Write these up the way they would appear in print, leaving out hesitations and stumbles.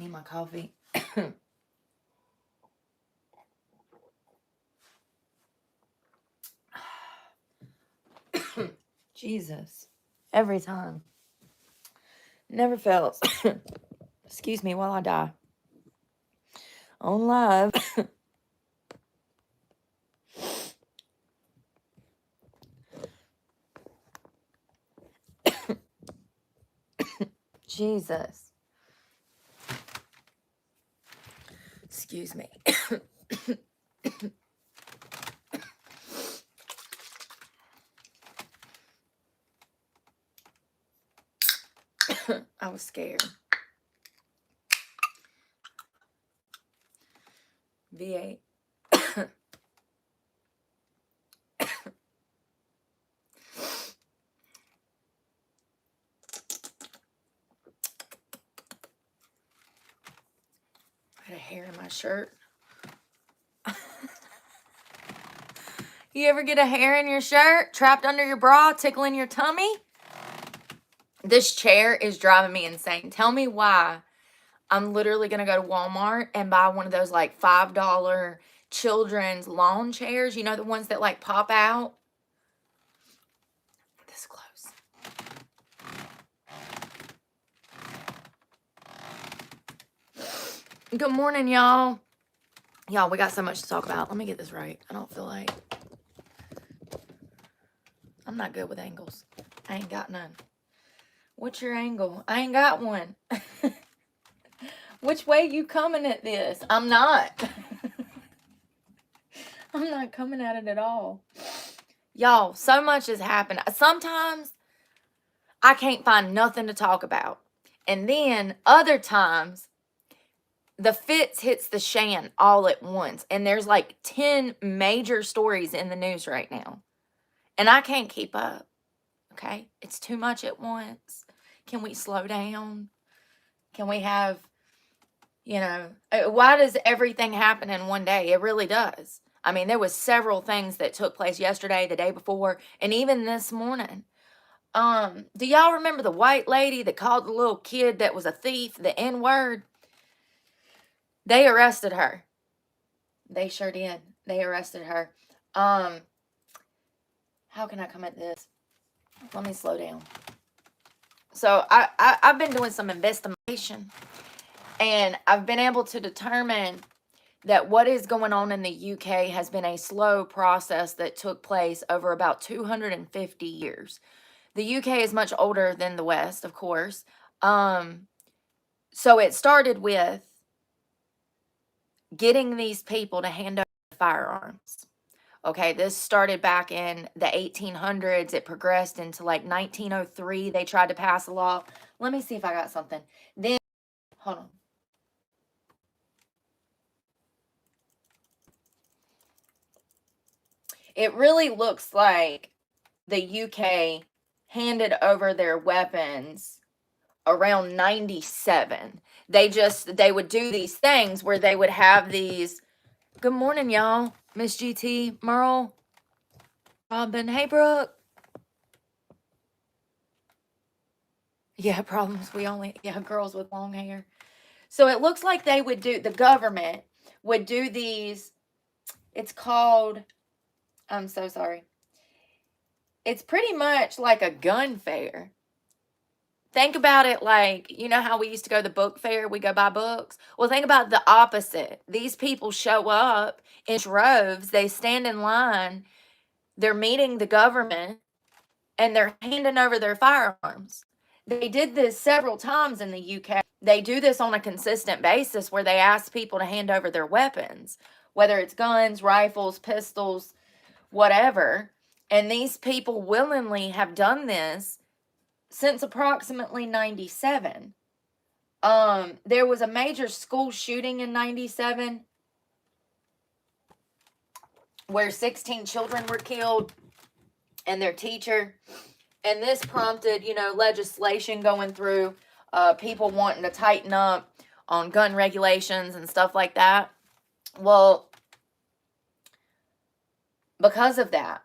Need my coffee. Jesus. Every time. Never fails. Excuse me while I die. On live. Jesus. Excuse me. I was scared. V8. I had a hair in my shirt. You ever get a hair in your shirt trapped under your bra, tickling your tummy? This chair is driving me insane. Tell me why I'm literally going to go to Walmart and buy one of those like $5 children's lawn chairs. You know, the ones that like pop out? This close. Good morning, y'all. Y'all, we got so much to talk about. Let me get this right. I don't feel like... I'm not good with angles. I ain't got none. What's your angle? I ain't got one. Which way you coming at this? I'm not. I'm not coming at it at all. Y'all, so much has happened. Sometimes I can't find nothing to talk about. And then other times, the fits hits the shan all at once. And there's like 10 major stories in the news right now. And I can't keep up. Okay? It's too much at once. Can we slow down? Can we have, you know, why does everything happen in one day? It really does. I mean, there was several things that took place yesterday, the day before, and even this morning. Do y'all remember the white lady that called the little kid that was a thief the N-word? They arrested her. They sure did. They arrested her. How can I come at this? Let me slow down. So I've been doing some investigation, and I've been able to determine that what is going on in the UK has been a slow process that took place over about 250 years. The UK is much older than the West, of course. So it started with getting these people to hand over firearms. Okay, this started back in the 1800s. It progressed into like 1903. They tried to pass a law. Let me see if I got something. Then, hold on. It really looks like the UK handed over their weapons around 97. They would do these things where they would have these. Good morning, y'all. Miss GT, Merle, Robin. Hey, Brooke. Yeah, problems. Girls with long hair. So it looks like the government would do these. It's called, I'm so sorry. It's pretty much like a gun fair. Think about it like, you know how we used to go to the book fair? We go buy books. Well, think about the opposite. These people show up in droves. They stand in line. They're meeting the government, and they're handing over their firearms. They did this several times in the UK. They do this on a consistent basis where they ask people to hand over their weapons, whether it's guns, rifles, pistols, whatever. And these people willingly have done this since approximately 97. There was a major school shooting in 97 where 16 children were killed and their teacher. And this prompted, legislation going through, people wanting to tighten up on gun regulations and stuff like that. Well, because of that,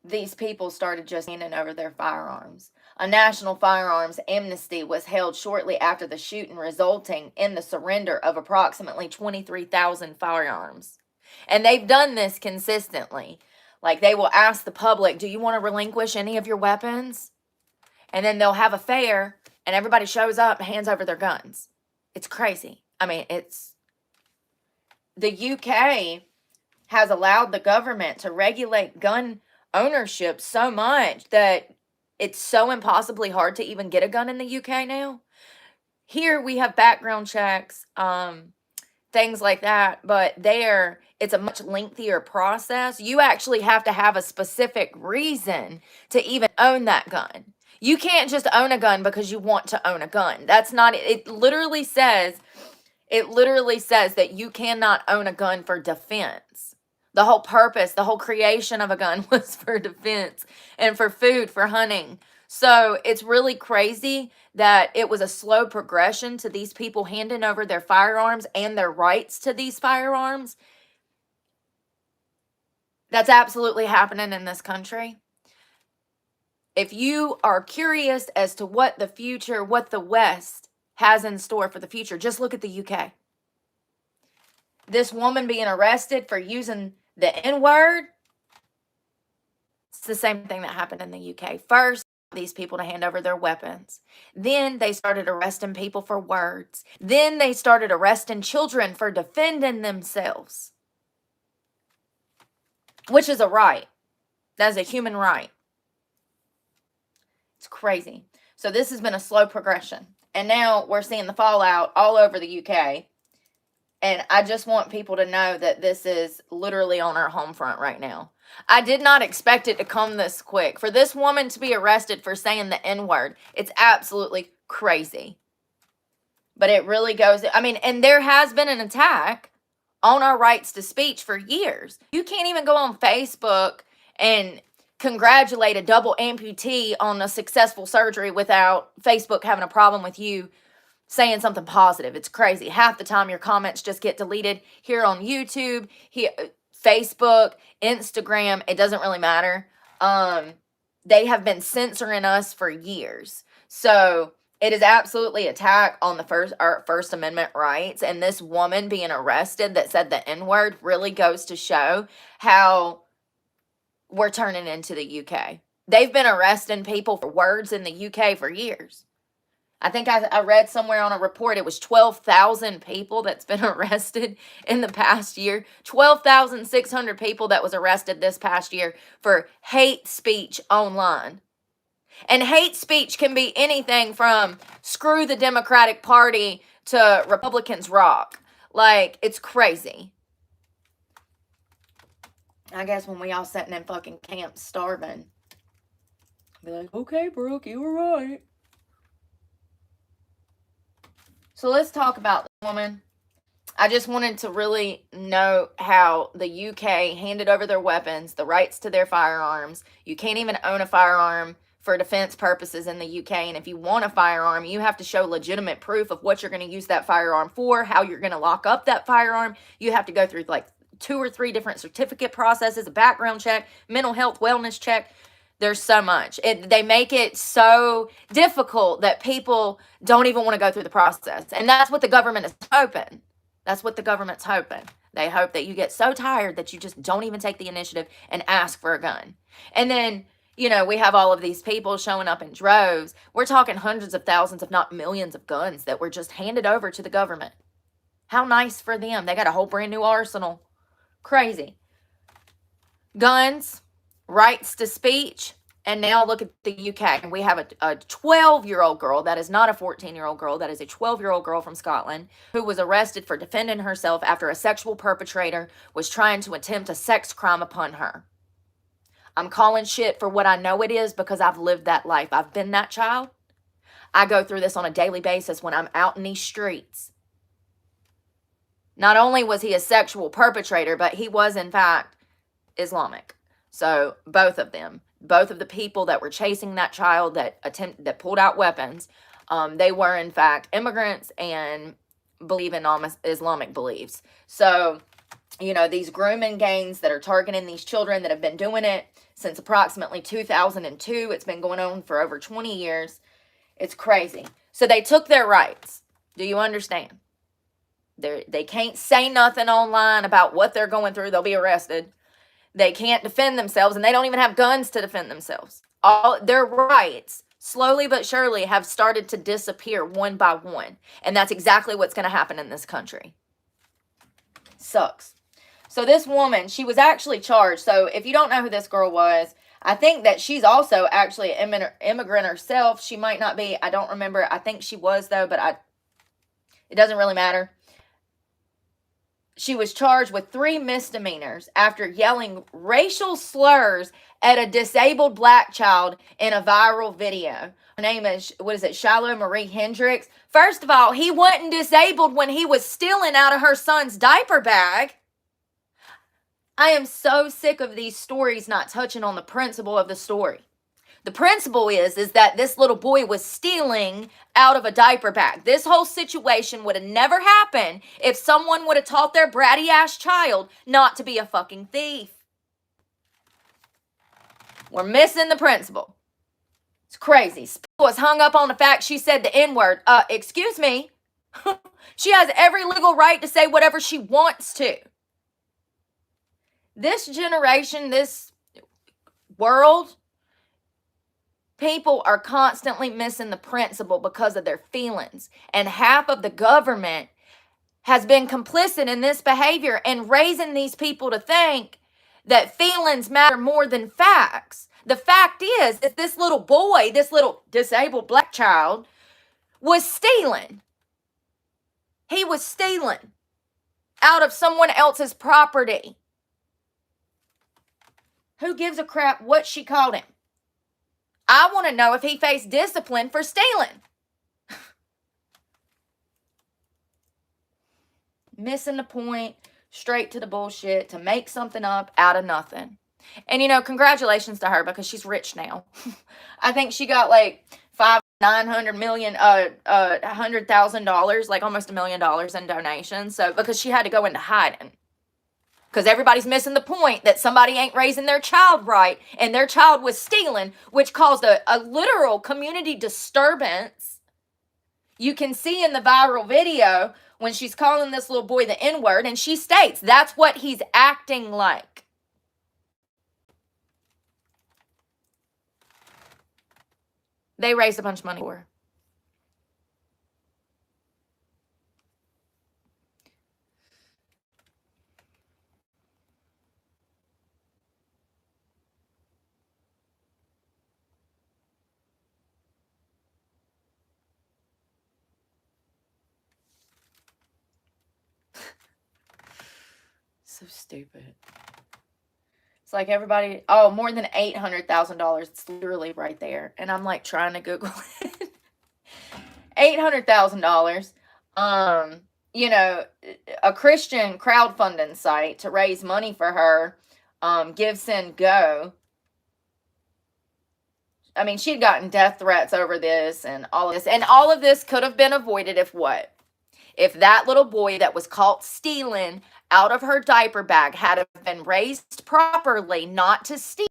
these people started just handing over their firearms. A national firearms amnesty was held shortly after the shooting, resulting in the surrender of approximately 23,000 firearms. And they've done this consistently. Like, they will ask the public, do you want to relinquish any of your weapons? And then they'll have a fair, and everybody shows up and hands over their guns. It's crazy. I mean, the UK has allowed the government to regulate gun ownership so much that it's so impossibly hard to even get a gun in the UK now. Here we have background checks, things like that, but there it's a much lengthier process. You actually have to have a specific reason to even own that gun. You can't just own a gun because you want to own a gun. That's not it. It literally says that you cannot own a gun for defense. The whole purpose, the whole creation of a gun was for defense and for food, for hunting. So it's really crazy that it was a slow progression to these people handing over their firearms and their rights to these firearms. That's absolutely happening in this country. If you are curious as to what the future, what the West has in store for the future, just look at the UK. This woman being arrested for using the N-word, it's the same thing that happened in the UK. First, these people to hand over their weapons. Then they started arresting people for words. Then they started arresting children for defending themselves, which is a right. That's a human right. It's crazy. So this has been a slow progression. And now we're seeing the fallout all over the UK. And I just want people to know that this is literally on our home front right now. I did not expect it to come this quick. For this woman to be arrested for saying the N-word, it's absolutely crazy. But it really goes, I mean, and there has been an attack on our rights to speech for years. You can't even go on Facebook and congratulate a double amputee on a successful surgery without Facebook having a problem with you saying something positive. It's crazy. Half the time your comments just get deleted here on YouTube, here, Facebook, Instagram. It doesn't really matter. They have been censoring us for years. So it is absolutely attack on our First Amendment rights. And this woman being arrested that said the N-word really goes to show how we're turning into the UK. They've been arresting people for words in the UK for years. I think I read somewhere on a report it was 12,000 people that's been arrested in the past year. 12,600 people that was arrested this past year for hate speech online. And hate speech can be anything from screw the Democratic Party to Republicans rock. Like, it's crazy. I guess when we all sitting in fucking camps starving, be like, okay, Brooke, you were right. So let's talk about this woman. I just wanted to really note how the UK handed over their weapons, the rights to their firearms. You can't even own a firearm for defense purposes in the UK. And if you want a firearm, you have to show legitimate proof of what you're going to use that firearm for, how you're going to lock up that firearm. You have to go through like 2 or 3 different certificate processes, a background check, mental health, wellness check. There's so much. They make it so difficult that people don't even want to go through the process. And that's what the government is hoping. That's what the government's hoping. They hope that you get so tired that you just don't even take the initiative and ask for a gun. And then, you know, we have all of these people showing up in droves. We're talking hundreds of thousands, if not millions of guns that were just handed over to the government. How nice for them. They got a whole brand new arsenal. Crazy. Guns, rights to speech, and now look at the UK. We have a 12-year-old girl that is not a 14-year-old girl. That is a 12-year-old girl from Scotland who was arrested for defending herself after a sexual perpetrator was trying to attempt a sex crime upon her. I'm calling shit for what I know it is because I've lived that life. I've been that child. I go through this on a daily basis when I'm out in these streets. Not only was he a sexual perpetrator, but he was, in fact, Islamic. So both of them, both of the people that were chasing that child that pulled out weapons, they were, in fact, immigrants and believe in Islamic beliefs. So these grooming gangs that are targeting these children that have been doing it since approximately 2002. It's been going on for over 20 years. It's crazy. So they took their rights. Do you understand? They can't say nothing online about what they're going through. They'll be arrested. They can't defend themselves, and they don't even have guns to defend themselves. All their rights, slowly but surely, have started to disappear one by one. And that's exactly what's going to happen in this country. Sucks. So this woman, she was actually charged. So if you don't know who this girl was, I think that she's also actually an immigrant herself. She might not be. I don't remember. I think she was, though, but it doesn't really matter. She was charged with 3 misdemeanors after yelling racial slurs at a disabled black child in a viral video. Her name is, Shiloh Marie Hendricks. First of all, he wasn't disabled when he was stealing out of her son's diaper bag. I am so sick of these stories not touching on the principle of the story. The principle is that this little boy was stealing out of a diaper bag. This whole situation would have never happened if someone would have taught their bratty ass child not to be a fucking thief. We're missing the principle. It's crazy. Was hung up on the fact she said the N-word. Excuse me. She has every legal right to say whatever she wants to. This generation, this world, people are constantly missing the principle because of their feelings. And half of the government has been complicit in this behavior and raising these people to think that feelings matter more than facts. The fact is that this little boy, this little disabled black child, was stealing. He was stealing out of someone else's property. Who gives a crap what she called him? I want to know if he faced discipline for stealing. Missing the point, straight to the bullshit, to make something up out of nothing. And congratulations to her because she's rich now. I think she got like $100,000, like almost $1 million in donations. So because she had to go into hiding. Because everybody's missing the point that somebody ain't raising their child right, and their child was stealing, which caused a literal community disturbance. You can see in the viral video when she's calling this little boy the N-word, and she states that's what he's acting like. They raised a bunch of money for her. So stupid. It's like everybody, more than $800,000. It's literally right there. And I'm like trying to Google it. $800,000. A Christian crowdfunding site to raise money for her, Give, Send, Go. I mean, she'd gotten death threats over this and all of this. And all of this could have been avoided if what? If that little boy that was caught stealing out of her diaper bag had been raised properly, not to steal,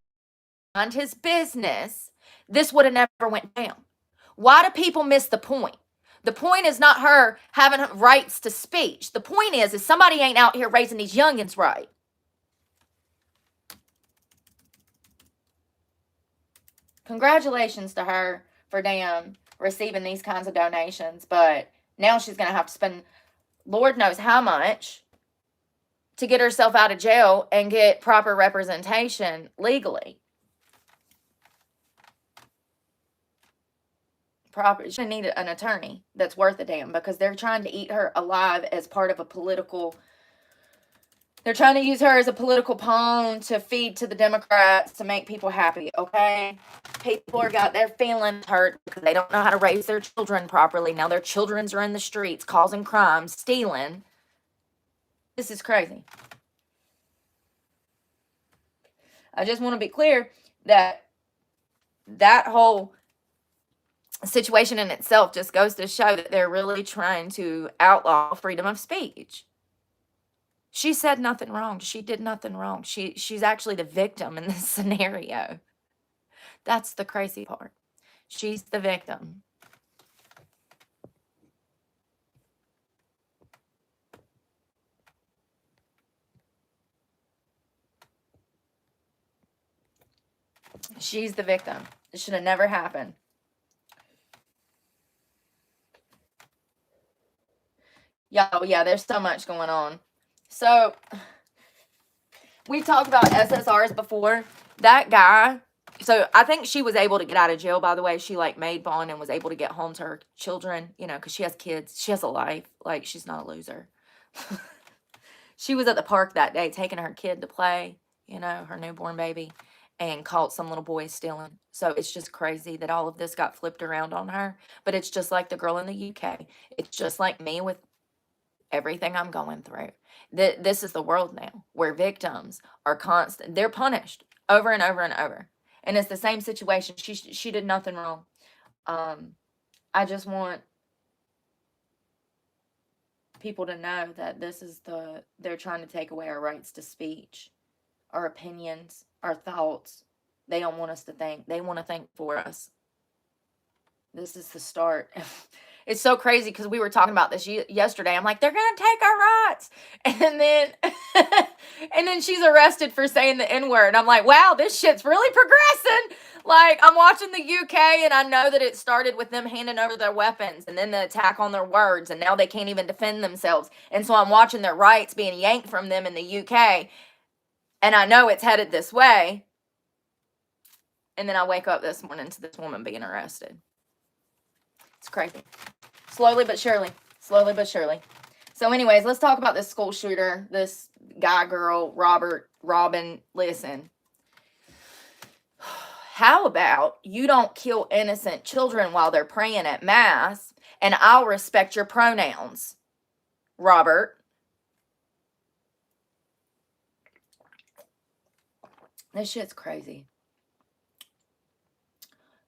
mind his business, this would have never went down. Why do people miss the point? The point is not her having rights to speech. The point is somebody ain't out here raising these youngins right. Congratulations to her for receiving these kinds of donations, but now she's going to have to spend Lord knows how much to get herself out of jail and get proper representation legally. She needed an attorney that's worth a damn because they're trying to eat her alive as part of a political. They're trying to use her as a political pawn to feed to the Democrats to make people happy, okay? People are got their feelings hurt because they don't know how to raise their children properly. Now their children are in the streets causing crimes, stealing. This is crazy. I just want to be clear that whole situation in itself just goes to show that they're really trying to outlaw freedom of speech. She said nothing wrong. She did nothing wrong. She's actually the victim in this scenario. That's the crazy part. She's the victim. She's the victim. It should have never happened. Yeah, there's so much going on. So, we talked about SSRs before. That guy, so I think she was able to get out of jail, by the way. She like made bond and was able to get home to her children, you know, because she has kids. She has a life. Like, she's not a loser. She was at the park that day taking her kid to play, you know, her newborn baby, and caught some little boy stealing. So it's just crazy that all of this got flipped around on her. But it's just like the girl in the UK. It's just like me with everything I'm going through. This is the world now where victims are constant. They're punished over and over and over. And it's the same situation. She did nothing wrong. I just want people to know that they're trying to take away our rights to speech, our opinions, our thoughts. They don't want us to think. They want to think for us. This is the start. It's so crazy because we were talking about this yesterday. I'm like, they're gonna take our rights, and then and then she's arrested for saying the N-word. I'm like, wow, this shit's really progressing. Like, I'm watching the UK, and I know that it started with them handing over their weapons, and then the attack on their words, and now they can't even defend themselves. And so I'm watching their rights being yanked from them in the UK, and I know it's headed this way. And then I wake up this morning to this woman being arrested. It's crazy. Slowly but surely. Slowly but surely. So anyways, let's talk about this school shooter, this guy, girl, Robin. Listen. How about you don't kill innocent children while they're praying at Mass, and I'll respect your pronouns, Robert. This shit's crazy.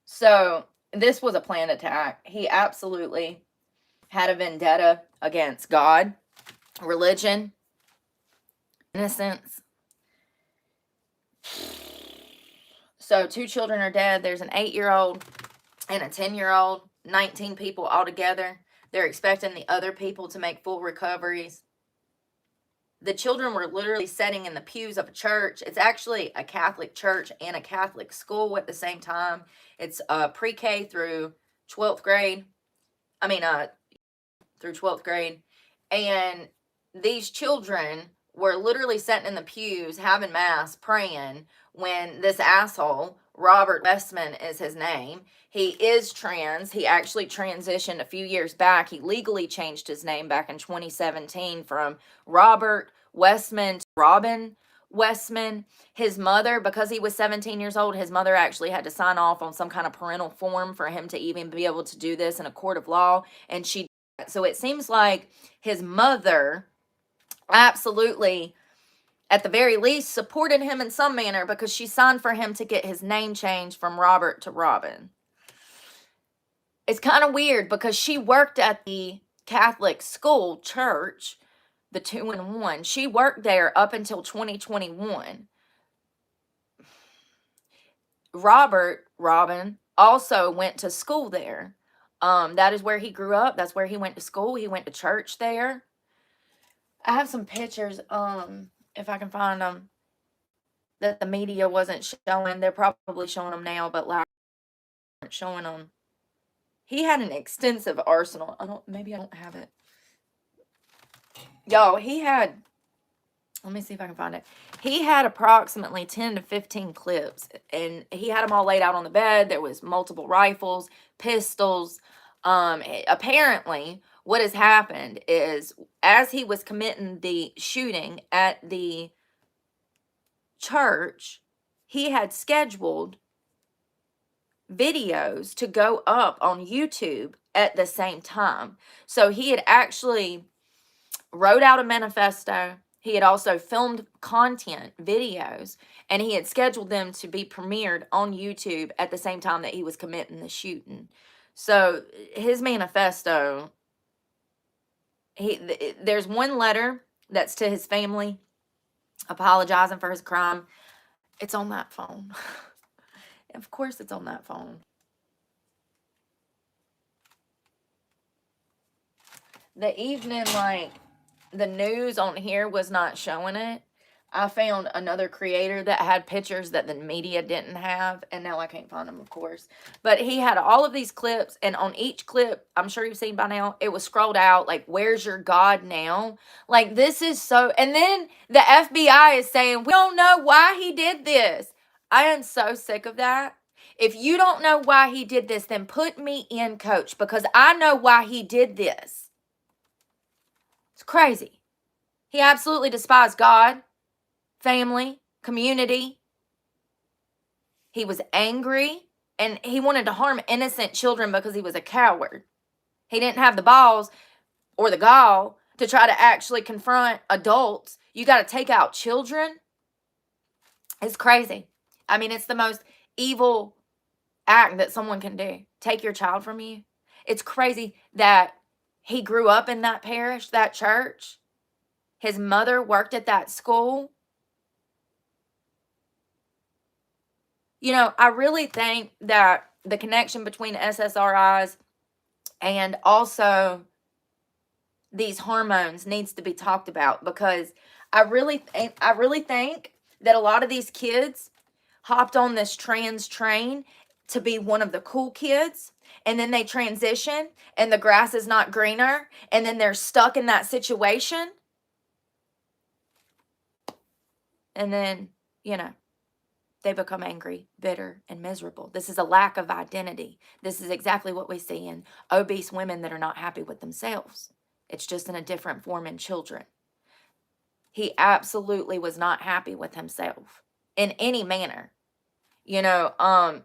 So this was a planned attack. He absolutely had a vendetta against God, religion, innocence. So 2 children are dead. There's an 8-year-old and a 10-year-old, 19 people altogether. They're expecting the other people to make full recoveries. The children were literally sitting in the pews of a church. It's actually a Catholic church and a Catholic school at the same time. It's pre-K through 12th grade. Through 12th grade. And these children were literally sitting in the pews having Mass, praying, when this asshole, Robert Westman is his name. He is trans. He actually transitioned a few years back. He legally changed his name back in 2017 from Robert Westman to Robin Westman. His mother, because he was 17 years old, his mother actually had to sign off on some kind of parental form for him to even be able to do this in a court of law. And so it seems like his mother absolutely, at the very least, supported him in some manner, because she signed for him to get his name changed from Robert to Robin. It's kind of weird because she worked at the Catholic school church, the 2-in-1. She worked there up until 2021. Robin, also went to school there. That is where he grew up. That's where he went to school. He went to church there. I have some pictures, if I can find them, that the media wasn't showing. They're probably showing them now, but like, aren't showing them. He had an extensive arsenal. Maybe I don't have it. Y'all, let me see if I can find it. He had approximately 10 to 15 clips, and he had them all laid out on the bed. There was multiple rifles, pistols. Apparently, what has happened is, as he was committing the shooting at the church, he had scheduled videos to go up on YouTube at the same time. So he had actually wrote out a manifesto. He had also filmed content, videos, and he had scheduled them to be premiered on YouTube at the same time that he was committing the shooting. So his manifesto, there's one letter that's to his family, apologizing for his crime. It's on that phone. Of course it's on that phone. The evening, like, the news on here was not showing it. I found another creator that had pictures that the media didn't have, and now I can't find them, of course. But he had all of these clips, and on each clip, I'm sure you've seen by now, it was scrolled out, like, where's your God now? Like, this is so... And then the FBI is saying, we don't know why he did this. I am so sick of that. If you don't know why he did this, then put me in, coach, because I know why he did this. It's crazy. He absolutely despised God, family, community. He was angry, and he wanted to harm innocent children because he was a coward. He didn't have the balls or the gall to try to actually confront adults. You got to take out children. It's crazy. I mean, it's the most evil act that someone can do. Take your child from you. It's crazy that he grew up in that parish, that church. His mother worked at that school. You know, I really think that the connection between SSRIs and also these hormones needs to be talked about, because I really think that a lot of these kids hopped on this trans train to be one of the cool kids, and then they transition and the grass is not greener, and then they're stuck in that situation. And then, you know, they become angry, bitter, and miserable. This is a lack of identity. This is exactly what we see in obese women that are not happy with themselves. It's just in a different form in children. He absolutely was not happy with himself in any manner. You know,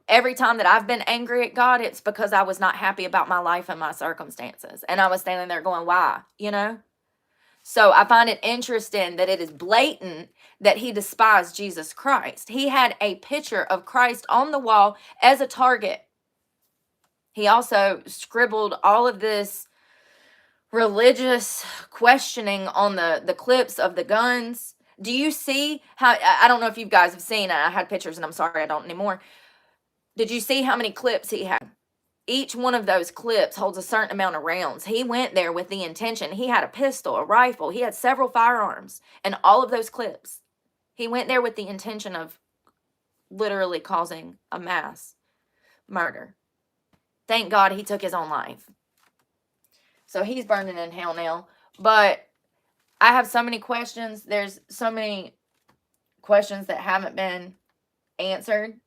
every time that I've been angry at God, it's because I was not happy about my life and my circumstances. And I was standing there going, why? You know? So I find it interesting that it is blatant that he despised Jesus Christ. He had a picture of Christ on the wall as a target. He also scribbled all of this religious questioning on the clips of the guns. Do you see how, I don't know if you guys have seen, I had pictures and I'm sorry I don't anymore. Did you see how many clips he had? Each one of those clips holds a certain amount of rounds. He went there with the intention. He had a pistol, a rifle. He had several firearms. And all of those clips, he went there with the intention of literally causing a mass murder. Thank God he took his own life. So he's burning in hell now. But I have so many questions. There's so many questions that haven't been answered.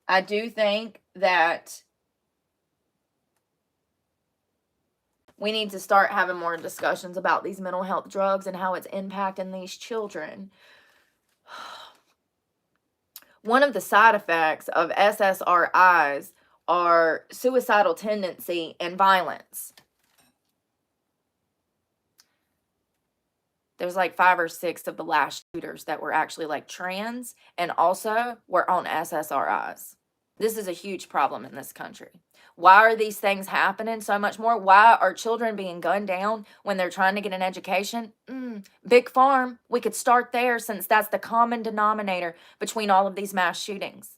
I do think that we need to start having more discussions about these mental health drugs and how it's impacting these children. One of the side effects of SSRIs are suicidal tendency and violence. There's like 5 or 6 of the last shooters that were actually like trans and also were on SSRIs. This is a huge problem in this country. Why are these things happening so much more? Why are children being gunned down when they're trying to get an education? Big Farm, we could start there since that's the common denominator between all of these mass shootings.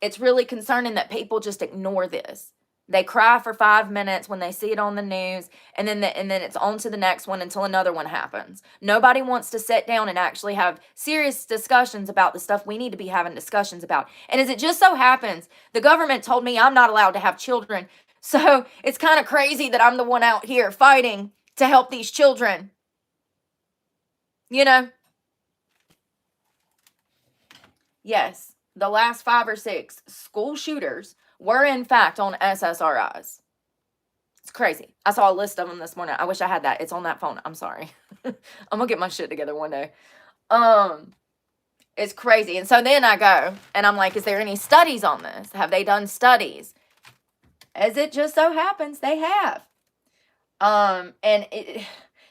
It's really concerning that people just ignore this. They cry for 5 minutes when they see it on the news, and then it's on to the next one until another one happens. Nobody wants to sit down and actually have serious discussions about the stuff we need to be having discussions about. And as it just so happens, the government told me I'm not allowed to have children. So it's kind of crazy that I'm the one out here fighting to help these children. You know? Yes, the last 5 or 6 school shooters were in fact on SSRIs. It's crazy. I saw a list of them this morning. I wish I had that. It's on that phone. I'm sorry. I'm gonna get my shit together one day. It's crazy. And so then I go and I'm like, is there any studies on this? Have they done studies? As it just so happens, they have.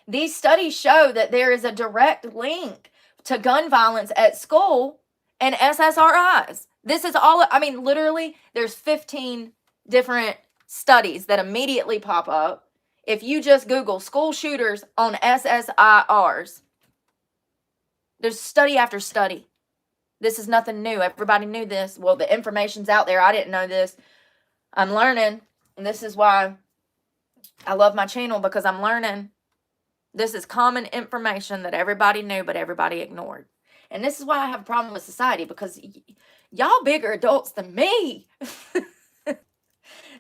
These studies show that there is a direct link to gun violence at school and SSRIs. This is all, I mean, literally, there's 15 different studies that immediately pop up If you just Google school shooters on SSIRs, there's study after study. This is nothing new. Everybody knew this. Well, the information's out there. I didn't know this. I'm learning. And this is why I love my channel, because I'm learning. This is common information that everybody knew, but everybody ignored. And this is why I have a problem with society, because y'all bigger adults than me.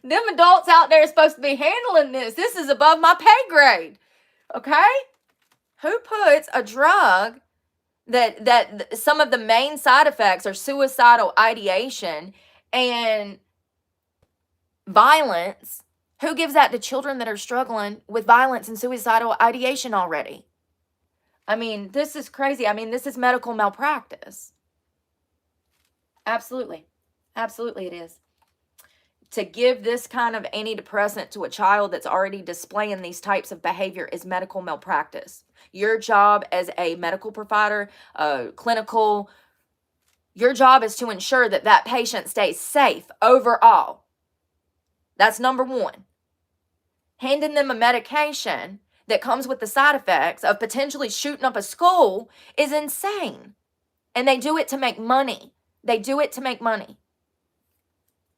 Them adults out there are supposed to be handling this. This is above my pay grade. Okay? Who puts a drug that some of the main side effects are suicidal ideation and violence? Who gives that to children that are struggling with violence and suicidal ideation already? I mean, this is crazy. I mean, this is medical malpractice. Absolutely. Absolutely it is. To give this kind of antidepressant to a child that's already displaying these types of behavior is medical malpractice. Your job as a medical provider, clinical, your job is to ensure that that patient stays safe overall. That's number one. Handing them a medication that comes with the side effects of potentially shooting up a school is insane. And they do it to make money. They do it to make money.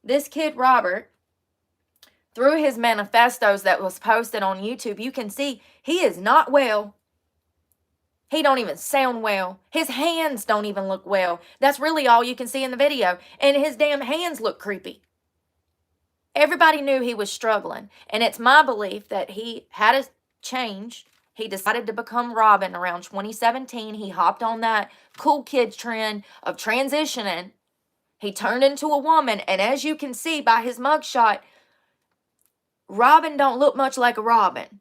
This kid, Robert, through his manifestos that was posted on YouTube, you can see he is not well. He don't even sound well. His hands don't even look well. That's really all you can see in the video. And his damn hands look creepy. Everybody knew he was struggling. And it's my belief that he had a change. He decided to become Robin around 2017. He hopped on that cool kid trend of transitioning. He turned into a woman, and as you can see by his mugshot, Robin don't look much like a Robin.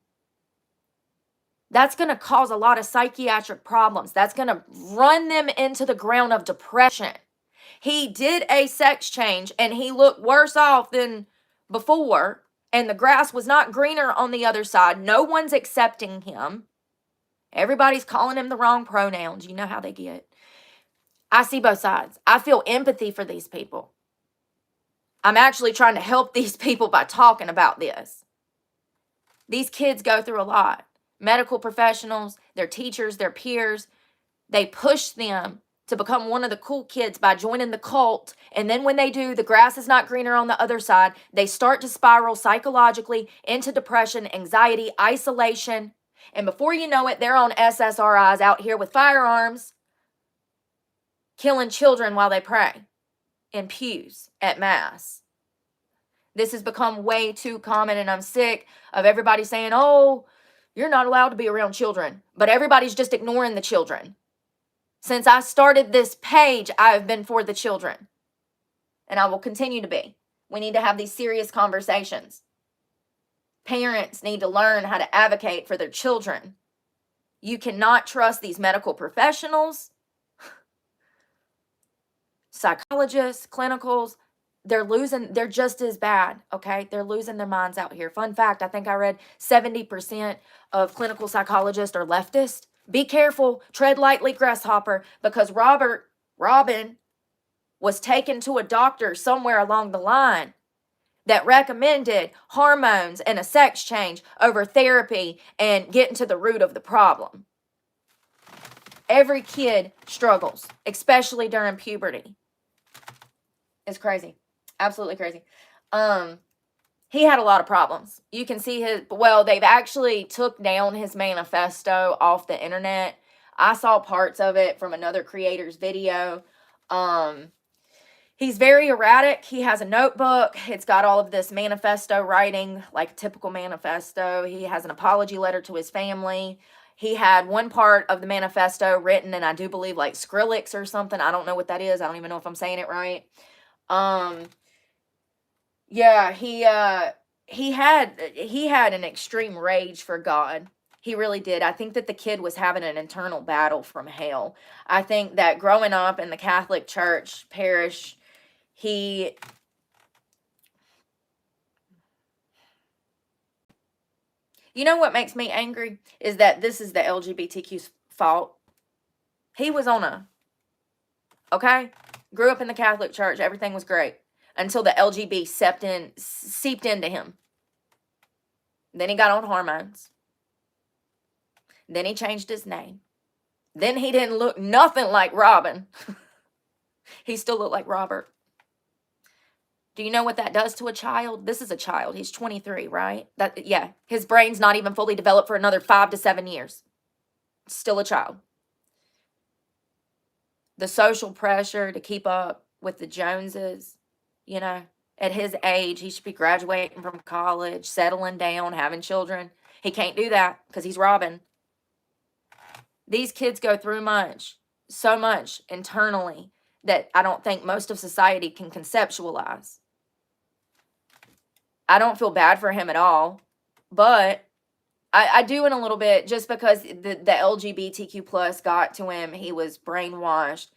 That's going to cause a lot of psychiatric problems. That's going to run them into the ground of depression. He did a sex change, and he looked worse off than before, and the grass was not greener on the other side. No one's accepting him. Everybody's calling him the wrong pronouns. You know how they get. I see both sides. I feel empathy for these people. I'm actually trying to help these people by talking about this. These kids go through a lot. Medical professionals, their teachers, their peers, they push them to become one of the cool kids by joining the cult. And then when they do, the grass is not greener on the other side. They start to spiral psychologically into depression, anxiety, isolation. And before you know it, they're on SSRIs out here with firearms, killing children while they pray in pews at mass. This has become way too common, and I'm sick of everybody saying, oh, you're not allowed to be around children. But everybody's just ignoring the children. Since I started this page, I've been for the children. And I will continue to be. We need to have these serious conversations. Parents need to learn how to advocate for their children. You cannot trust these medical professionals, psychologists, clinicals. They're just as bad, okay? They're losing their minds out here. Fun fact, I think I read 70% of clinical psychologists are leftist. Be careful, tread lightly, grasshopper, because Robin was taken to a doctor somewhere along the line that recommended hormones and a sex change over therapy and getting to the root of the problem. Every kid struggles, especially during puberty. It's crazy. Absolutely crazy. He had a lot of problems. You can see they've actually took down his manifesto off the internet. I saw parts of it from another creator's video. He's very erratic. He has a notebook. It's got all of this manifesto writing, like a typical manifesto. He has an apology letter to his family. He had one part of the manifesto written, and I do believe like Skrillex or something. I don't know what that is. I don't even know if I'm saying it right. Yeah, he had an extreme rage for God. He really did. I think that the kid was having an internal battle from hell. I think that growing up in the Catholic Church parish, you know what makes me angry is that this is the LGBTQ's fault. He was okay? Grew up in the Catholic Church. Everything was great until the LGB seeped into him. Then he got on hormones. Then he changed his name. Then he didn't look nothing like Robin. He still looked like Robert. Do you know what that does to a child? This is a child. He's 23, right? Yeah, his brain's not even fully developed for another 5 to 7 years. Still a child. The social pressure to keep up with the Joneses, you know, at his age, he should be graduating from college, settling down, having children. He can't do that because he's Robin. These kids go through so much internally that I don't think most of society can conceptualize. I don't feel bad for him at all, but I do in a little bit, just because the LGBTQ plus got to him. He was brainwashed.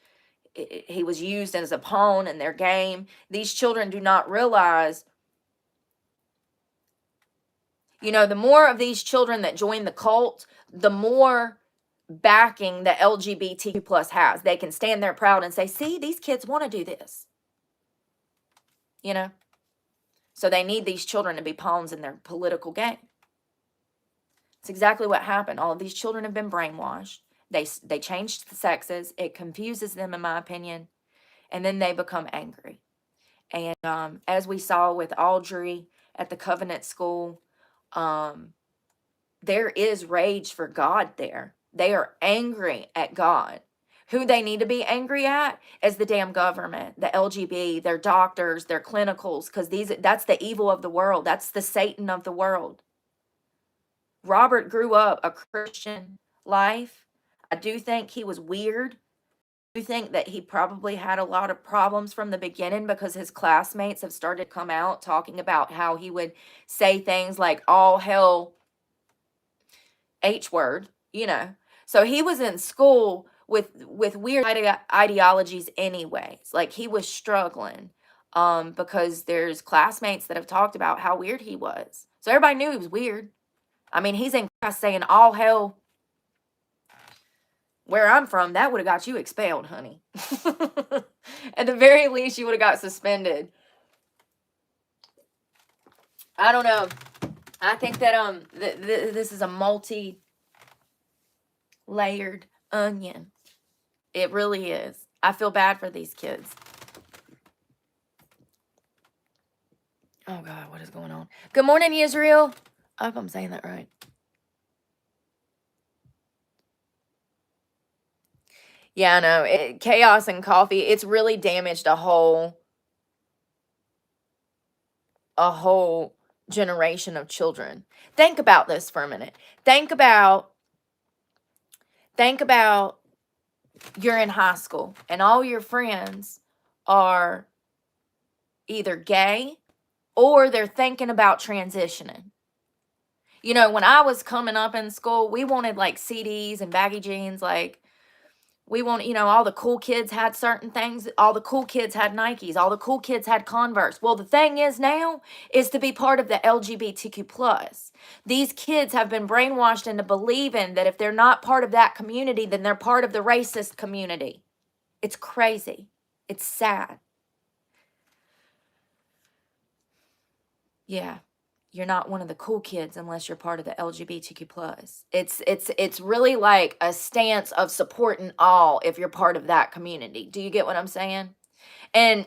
He was used as a pawn in their game. These children do not realize, you know, the more of these children that join the cult, the more backing the LGBTQ plus has. They can stand there proud and say, see, these kids want to do this. You know? So they need these children to be pawns in their political game. It's exactly what happened. All of these children have been brainwashed. They changed the sexes. It confuses them, in my opinion. And then they become angry. And as we saw with Audrey at the Covenant School, there is rage for God there. They are angry at God. Who they need to be angry at is the damn government, the LGB, their doctors, their clinicals, because that's the evil of the world. That's the Satan of the world. Robert grew up a Christian life. I do think he was weird. I do think that he probably had a lot of problems from the beginning, because his classmates have started to come out talking about how he would say things like all hell H word, you know. So he was in school with weird ideologies anyways. Like, he was struggling because there's classmates that have talked about how weird he was. So everybody knew he was weird. I mean, he's in class saying all hell. Where I'm from, that would have got you expelled, honey. At the very least, you would have got suspended. I don't know. I think that this is a multi-layered onion. It really is. I feel bad for these kids. Oh God, what is going on? Good morning, Israel. I hope I'm saying that right. Yeah, I know. Chaos and coffee, it's really damaged a whole generation of children. Think about this for a minute. Think about you're in high school and all your friends are either gay or they're thinking about transitioning. You know, when I was coming up in school, we wanted like CDs and baggy jeans. Like, we want, you know, all the cool kids had certain things. All the cool kids had Nikes. All the cool kids had Converse. Well, the thing is now is to be part of the LGBTQ plus. These kids have been brainwashed into believing that if they're not part of that community, then they're part of the racist community. It's crazy. It's sad. Yeah. You're not one of the cool kids unless you're part of the LGBTQ plus. It's really like a stance of supporting all if you're part of that community. Do you get what I'm saying? And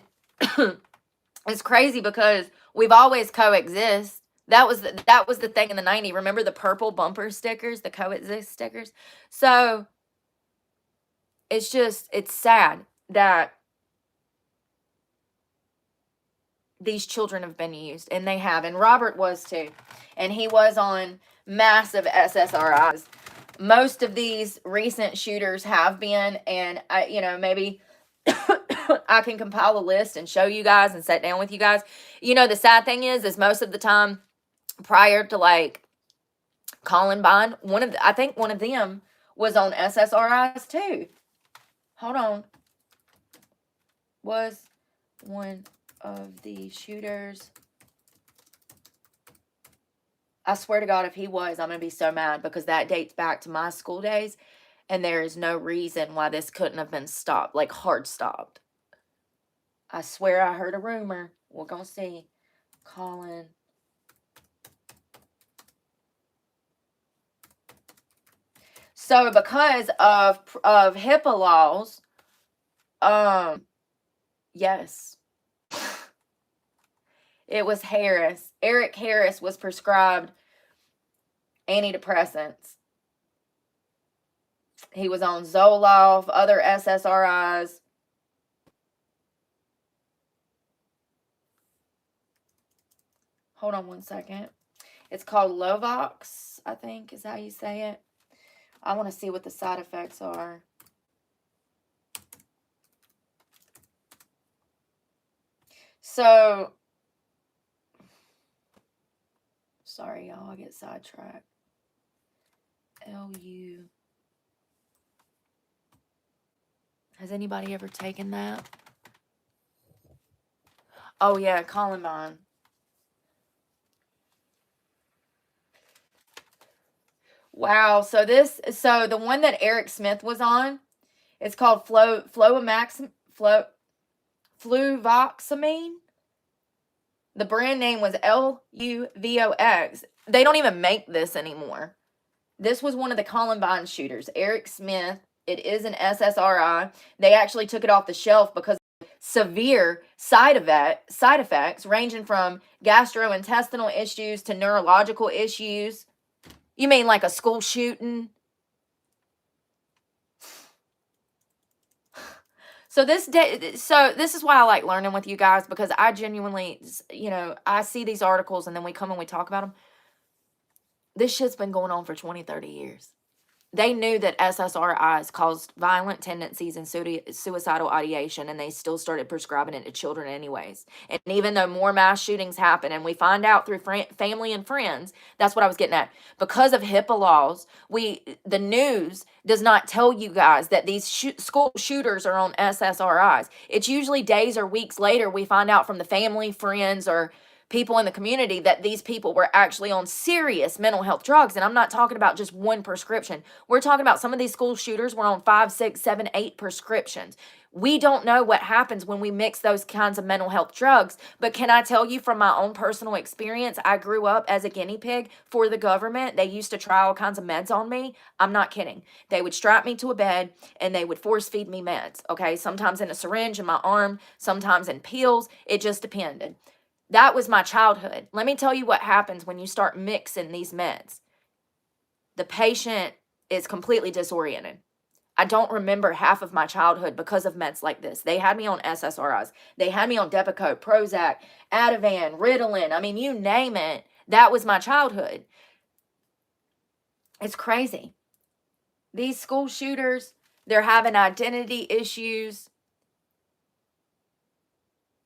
it's crazy because we've always coexist. That was the thing in the 90s. Remember the purple bumper stickers, the coexist stickers? So it's sad that these children have been used, and they have, and Robert was too, and he was on massive SSRIs. Most of these recent shooters have been, and I, you know, maybe I can compile a list and show you guys and sit down with you guys. You know, the sad thing is most of the time prior to like Columbine, I think one of them was on SSRIs too. Hold on. Was one of the shooters. I swear to God, if he was, I'm going to be so mad, because that dates back to my school days, and there is no reason why this couldn't have been stopped, like hard stopped. I swear I heard a rumor. We're going to see. Colin So because of HIPAA laws, yes, it was Harris. Eric Harris was prescribed antidepressants. He was on Zoloft, other SSRIs. Hold on one second. It's called Lovox, I think is how you say it. I want to see what the side effects are. So, sorry, y'all, I get sidetracked. LU. Has anybody ever taken that? Oh, yeah, Columbine. Wow, so the one that Eric Smith was on, it's called fluvoxamine. The brand name was LUVOX. They don't even make this anymore. This was one of the Columbine shooters, Eric Smith. It is an SSRI. They actually took it off the shelf because of severe side effects ranging from gastrointestinal issues to neurological issues. You mean like a school shooting? So this is why I like learning with you guys, because I genuinely, I see these articles and then we come and we talk about them. This shit's been going on for 20, 30 years. They knew that SSRIs caused violent tendencies and suicidal ideation, and they still started prescribing it to children anyways. And even though more mass shootings happen, and we find out through family and friends, that's what I was getting at. Because of HIPAA laws, the news does not tell you guys that these school shooters are on SSRIs. It's usually days or weeks later we find out from the family, friends, or people in the community that these people were actually on serious mental health drugs. And I'm not talking about just one prescription. We're talking about some of these school shooters were on 5, 6, 7, 8 prescriptions. We don't know what happens when we mix those kinds of mental health drugs. But can I tell you from my own personal experience, I grew up as a guinea pig for the government. They used to try all kinds of meds on me. I'm not kidding. They would strap me to a bed and they would force feed me meds. Okay, sometimes in a syringe in my arm, sometimes in pills. It just depended. That was my childhood. Let me tell you what happens when you start mixing these meds. The patient is completely disoriented. I don't remember half of my childhood because of meds like this. They had me on SSRIs. They had me on Depakote, Prozac, Ativan, Ritalin. I mean, you name it. That was my childhood. It's crazy. These school shooters, they're having identity issues.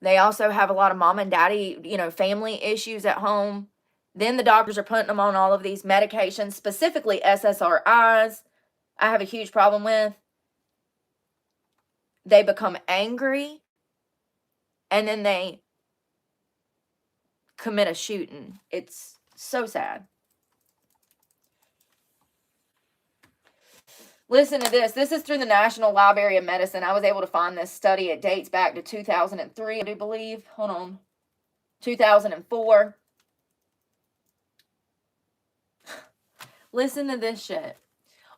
They also have a lot of mom and daddy, family issues at home. Then the doctors are putting them on all of these medications, specifically SSRIs. I have a huge problem with. They become angry and then they commit a shooting. It's so sad. Listen to this. This is through the National Library of Medicine. I was able to find this study. It dates back to 2003, I do believe. Hold on. 2004. Listen to this shit.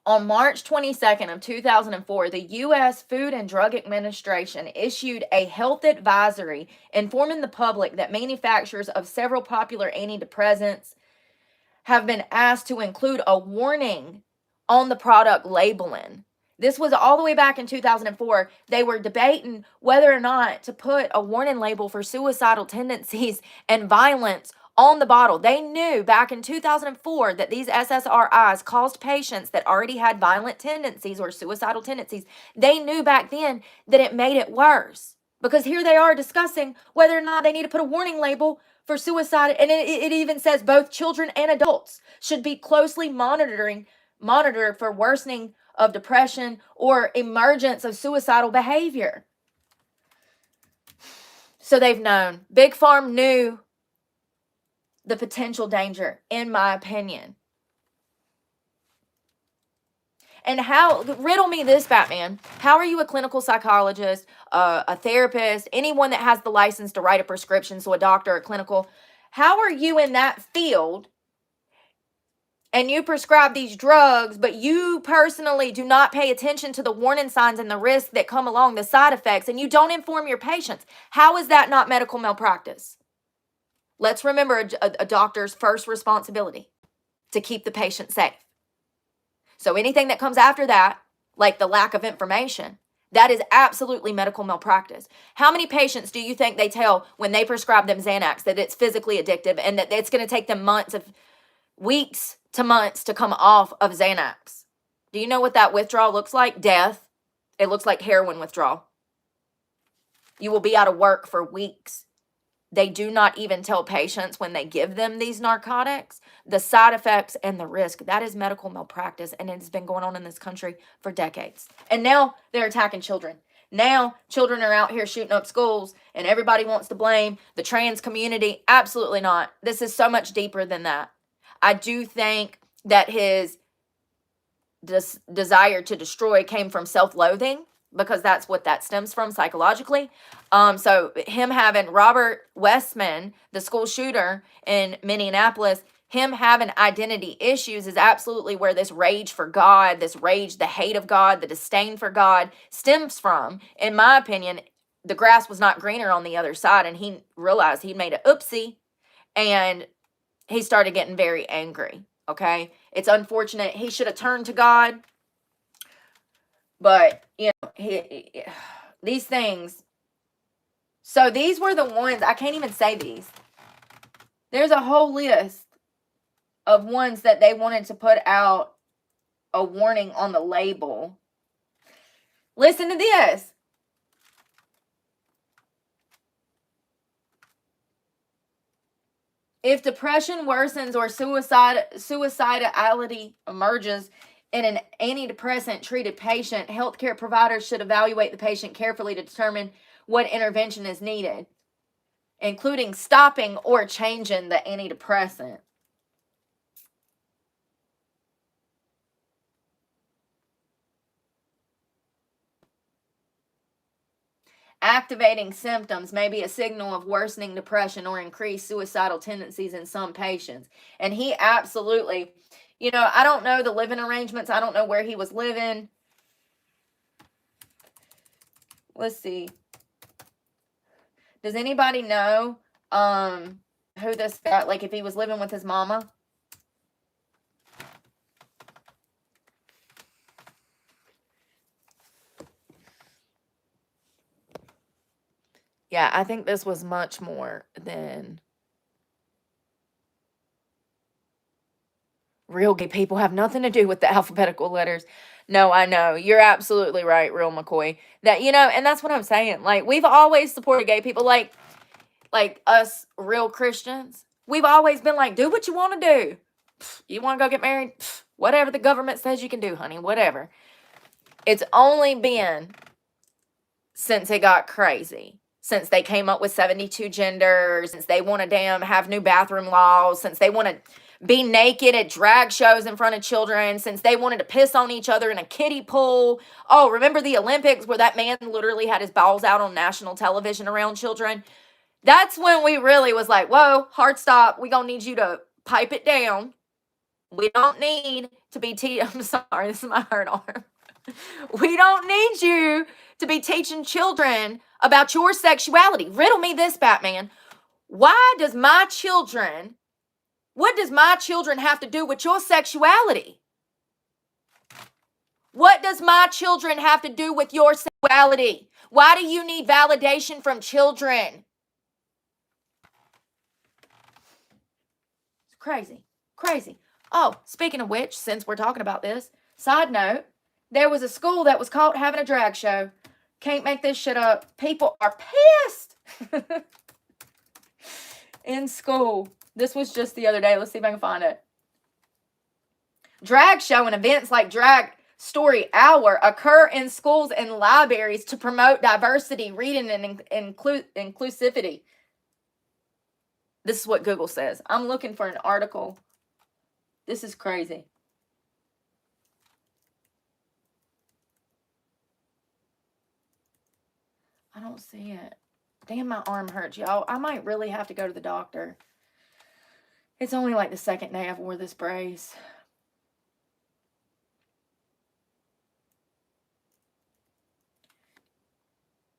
On March 22nd of 2004, the U.S. Food and Drug Administration issued a health advisory informing the public that manufacturers of several popular antidepressants have been asked to include a warning on the product labeling. This was all the way back in 2004. They were debating whether or not to put a warning label for suicidal tendencies and violence on the bottle. They knew back in 2004 that these SSRIs caused patients that already had violent tendencies or suicidal tendencies. They knew back then that it made it worse, because here they are discussing whether or not they need to put a warning label for suicide. And it even says both children and adults should be closely monitored for worsening of depression or emergence of suicidal behavior. So they've known. Big Pharma knew the potential danger, in my opinion. And riddle me this, Batman. How are you a clinical psychologist, a therapist, anyone that has the license to write a prescription, so a doctor, a clinical, how are you in that field and you prescribe these drugs, but you personally do not pay attention to the warning signs and the risks that come along, the side effects, and you don't inform your patients, how is that not medical malpractice? Let's remember a doctor's first responsibility to keep the patient safe. So anything that comes after that, like the lack of information, that is absolutely medical malpractice. How many patients do you think they tell when they prescribe them Xanax that it's physically addictive and that it's going to take them weeks to months to come off of Xanax? Do you know what that withdrawal looks like? Death. It looks like heroin withdrawal. You will be out of work for weeks. They do not even tell patients when they give them these narcotics, the side effects and the risk. That is medical malpractice, and it's been going on in this country for decades. And now they're attacking children. Now children are out here shooting up schools, and everybody wants to blame the trans community. Absolutely not. This is so much deeper than that. I do think that his desire to destroy came from self-loathing, because that's what that stems from psychologically. So him having Robert Westman, the school shooter in Minneapolis, him having identity issues is absolutely where this rage for God, this rage, the hate of God, the disdain for God stems from. In my opinion, the grass was not greener on the other side, and he realized he'd made an oopsie, and he started getting very angry. Okay, it's unfortunate. He should have turned to God. But, you know, these things. So these were the ones, I can't even say these. There's a whole list of ones that they wanted to put out a warning on the label. Listen to this. If depression worsens or suicidality emerges in an antidepressant treated patient, healthcare providers should evaluate the patient carefully to determine what intervention is needed, including stopping or changing the antidepressant. Activating symptoms may be a signal of worsening depression or increased suicidal tendencies in some patients. And he absolutely, you know, I don't know the living arrangements. I don't know where he was living. Let's see. Does anybody know who this guy, like if he was living with his mama? Yeah, I think this was much more than real gay people have nothing to do with the alphabetical letters. No, I know. You're absolutely right, Real McCoy. That, you know, and that's what I'm saying. Like, we've always supported gay people, like us real Christians. We've always been like, do what you want to do. You want to go get married? Whatever the government says you can do, honey, whatever. It's only been since it got crazy, since they came up with 72 genders, since they want to have new bathroom laws, since they want to be naked at drag shows in front of children, since they wanted to piss on each other in a kiddie pool. Oh, remember the Olympics where that man literally had his balls out on national television around children? That's when we really was like, whoa, hard stop. We gonna need you to pipe it down. We don't need to be I'm sorry, this is my hurt arm. We don't need you to be teaching children about your sexuality. Riddle me this, Batman. What does my children have to do with your sexuality? What does my children have to do with your sexuality? Why do you need validation from children? It's crazy. Crazy. Oh, speaking of which, since we're talking about this, side note, there was a school that was caught having a drag show. Can't make this shit up. People are pissed in school. This was just the other day. Let's see if I can find it. Drag show and events like Drag Story Hour occur in schools and libraries to promote diversity, reading, and inclusivity. This is what Google says. I'm looking for an article. This is crazy. I don't see it. Damn, my arm hurts, y'all. I might really have to go to the doctor. It's only like the second day I've wore this brace.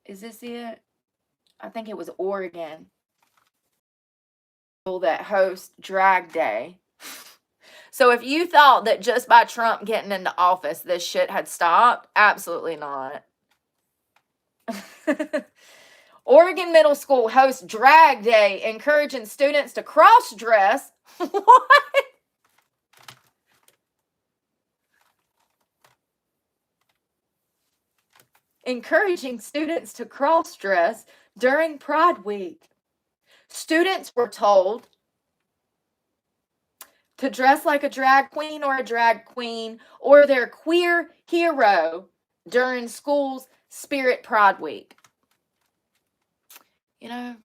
Is this it? I think it was Oregon that host Drag Day. So if you thought that just by Trump getting into office, this shit had stopped, absolutely not. Oregon Middle School hosts Drag Day, encouraging students to cross-dress. What? Encouraging students to cross-dress during Pride Week. Students were told to dress like a drag queen or their queer hero during school's Spirit Pride Week. You know,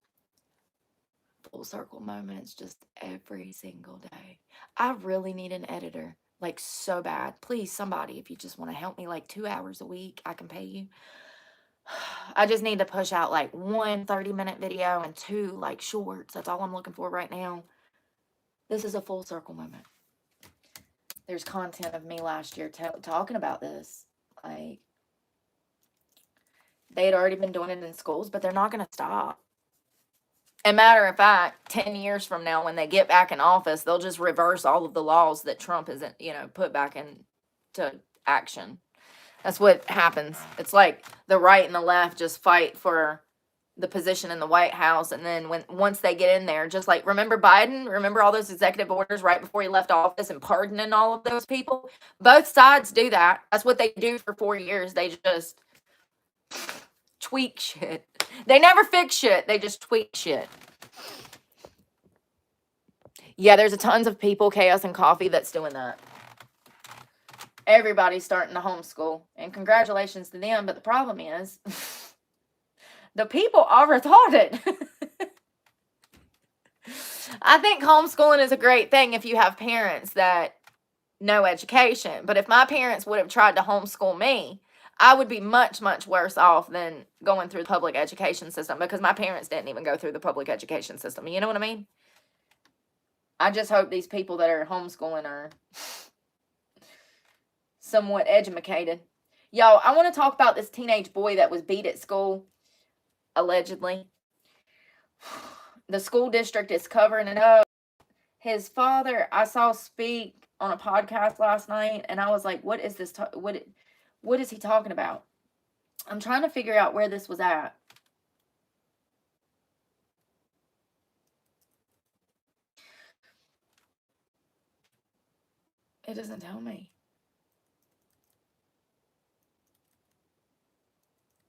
full circle moments just every single day. I really need an editor, like so bad. Please, somebody, if you just want to help me like 2 hours a week, I can pay you. I just need to push out like 1 30-minute video and 2 like shorts. That's all I'm looking for right now. This is a full circle moment. There's content of me last year talking about this. Like, they had already been doing it in schools, but they're not going to stop. And matter of fact, 10 years from now, when they get back in office, they'll just reverse all of the laws that Trump has, put back into action. That's what happens. It's like the right and the left just fight for the position in the White House, and then once they get in there, just like, remember Biden? Remember all those executive orders right before he left office and pardoning all of those people? Both sides do that. That's what they do for 4 years. They just tweak shit. They never fix shit. They just tweak shit. Yeah, there's a tons of people, Chaos and Coffee, that's doing that. Everybody's starting to homeschool, and congratulations to them. But the problem is, the people overthought it. I think homeschooling is a great thing if you have parents that know education. But if my parents would have tried to homeschool me, I would be much, much worse off than going through the public education system, because my parents didn't even go through the public education system. You know what I mean? I just hope these people that are homeschooling are somewhat educated. Y'all, I want to talk about this teenage boy that was beat at school, allegedly. The school district is covering it up. His father, I saw speak on a podcast last night, and I was like, what is this? What is he talking about? I'm trying to figure out where this was at. It doesn't tell me.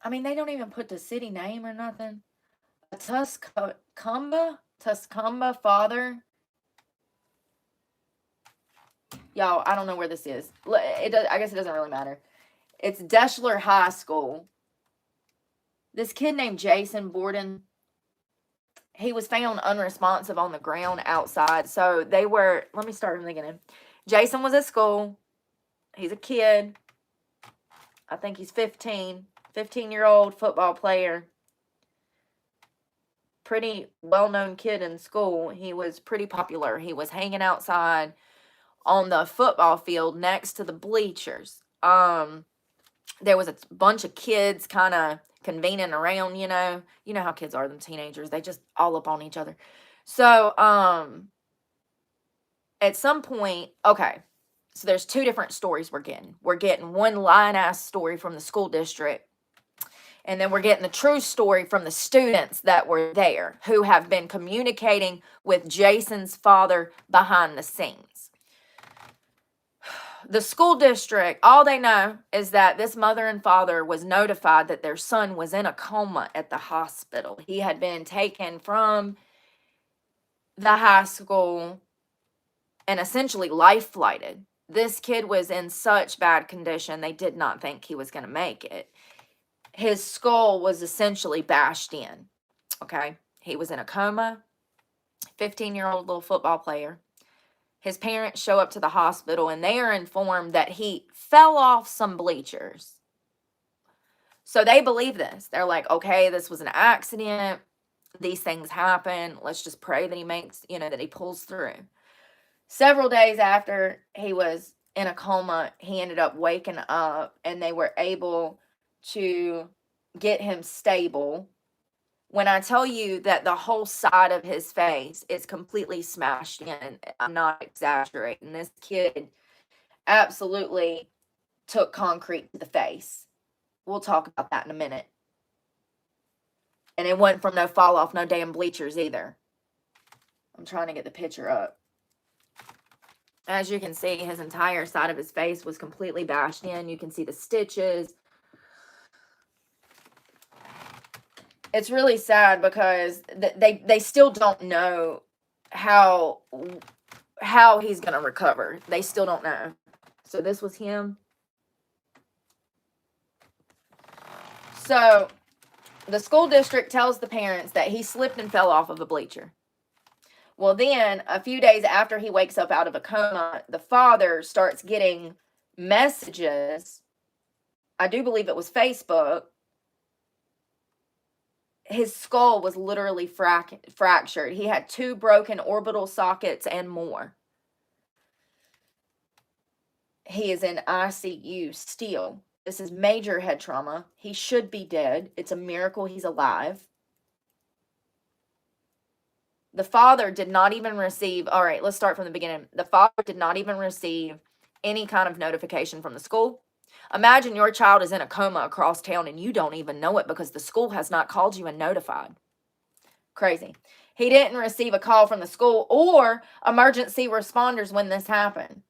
I mean, they don't even put the city name or nothing. A Tuscumba father. Y'all, I don't know where this is. I guess it doesn't really matter. It's Deschler High School. This kid named Jason Borden, he was found unresponsive on the ground outside. So they were, let me start from the beginning. Jason was at school. He's a kid. I think he's 15-year-old football player. Pretty well-known kid in school. He was pretty popular. He was hanging outside on the football field next to the bleachers. There was a bunch of kids kind of convening around, you know how kids are, them teenagers, they just all up on each other. So at some point, okay, so there's 2 different stories we're getting one lying-ass story from the school district, and then we're getting the true story from the students that were there, who have been communicating with Jason's father behind the scenes. The school district, all they know is that this mother and father was notified that their son was in a coma at the hospital. He had been taken from the high school and essentially life-flighted. This kid was in such bad condition, they did not think he was going to make it. His skull was essentially bashed in, okay? He was in a coma, 15-year-old little football player. His parents show up to the hospital, and they are informed that he fell off some bleachers. So they believe this. They're like, okay, this was an accident. These things happen. Let's just pray that he makes, that he pulls through. Several days after he was in a coma, he ended up waking up, and they were able to get him stable. When I tell you that the whole side of his face is completely smashed in, I'm not exaggerating. This kid absolutely took concrete to the face. We'll talk about that in a minute. And it wasn't from no fall off, no damn bleachers either. I'm trying to get the picture up. As you can see, his entire side of his face was completely bashed in. You can see the stitches. It's really sad because they still don't know how he's going to recover. They still don't know. So this was him. So the school district tells the parents that he slipped and fell off of a bleacher. Well, then a few days after he wakes up out of a coma, the father starts getting messages. I do believe it was Facebook. His skull was literally fractured. He had 2 broken orbital sockets and more. He is in ICU still. This is major head trauma. He should be dead. It's a miracle he's alive. The father did not even receive, all right, let's start from the beginning. The father did not even receive any kind of notification from the school. Imagine your child is in a coma across town and you don't even know it because the school has not called you and notified. Crazy. He didn't receive a call from the school or emergency responders when this happened.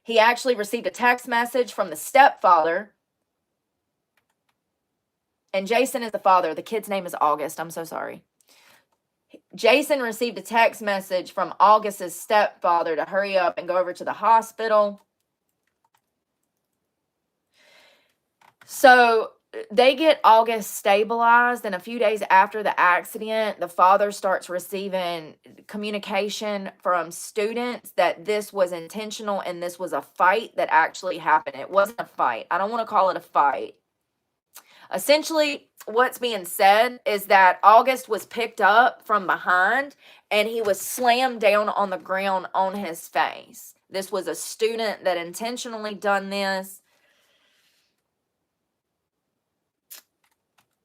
He actually received a text message from the stepfather. And Jason is the father. The kid's name is August. I'm so sorry. Jason received a text message from August's stepfather to hurry up and go over to the hospital. So they get August stabilized, and a few days after the accident, the father starts receiving communication from students that this was intentional and this was a fight that actually happened. It wasn't a fight. I don't want to call it a fight. Essentially, what's being said is that August was picked up from behind and he was slammed down on the ground on his face. This was a student that intentionally done this.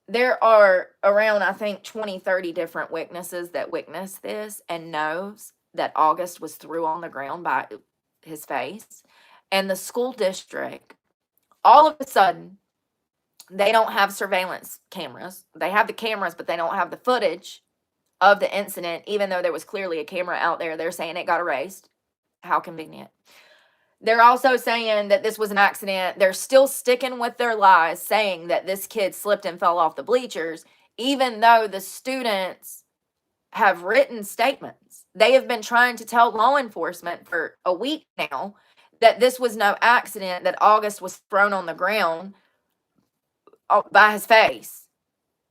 There are around, I think, 20, 30 different witnesses that witnessed this and knows that August was threw on the ground by his face. And the school district, all of a sudden, they don't have surveillance cameras. They have the cameras, but they don't have the footage of the incident, even though there was clearly a camera out there. They're saying it got erased. How convenient. They're also saying that this was an accident. They're still sticking with their lies, saying that this kid slipped and fell off the bleachers, even though the students have written statements. They have been trying to tell law enforcement for a week now that this was no accident, that August was thrown on the ground by his face.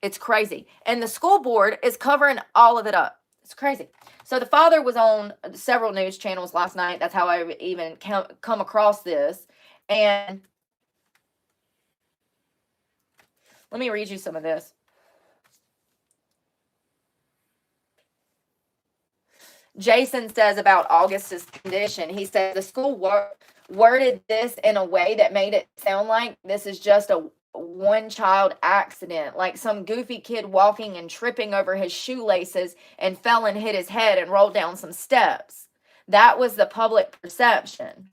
It's crazy. And the school board is covering all of it up. It's crazy. So the father was on several news channels last night. That's how I even come across this. And let me read you some of this. Jason says about August's condition, he said the school worded this in a way that made it sound like this is just a one-child accident, like some goofy kid walking and tripping over his shoelaces and fell and hit his head and rolled down some steps. That was the public perception.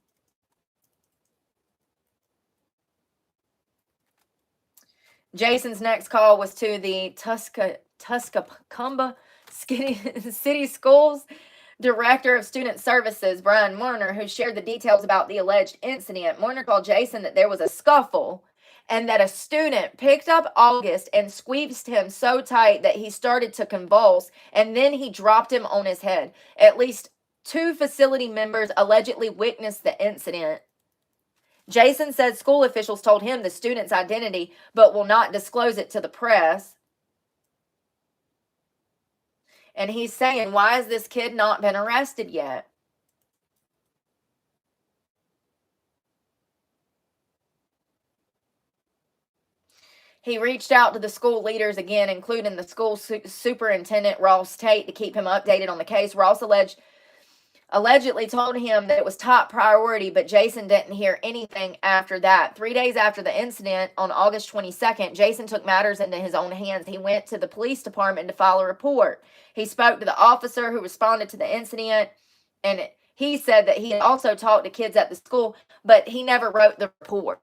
Jason's next call was to the Tuscaloosa City Schools Director of Student Services, Brian Warner, who shared the details about the alleged incident. Warner told Jason that there was a scuffle and that a student picked up August and squeezed him so tight that he started to convulse, and then he dropped him on his head. At least 2 facility members allegedly witnessed the incident. Jason said school officials told him the student's identity, but will not disclose it to the press. And he's saying, why has this kid not been arrested yet? He reached out to the school leaders again, including the school superintendent, Ross Tate, to keep him updated on the case. Ross alleged allegedly told him that it was top priority, but Jason didn't hear anything after that. 3 days after the incident, on August 22nd, Jason took matters into his own hands. He went to the police department to file a report. He spoke to the officer who responded to the incident, and he said that he had also talked to kids at the school, but he never wrote the report.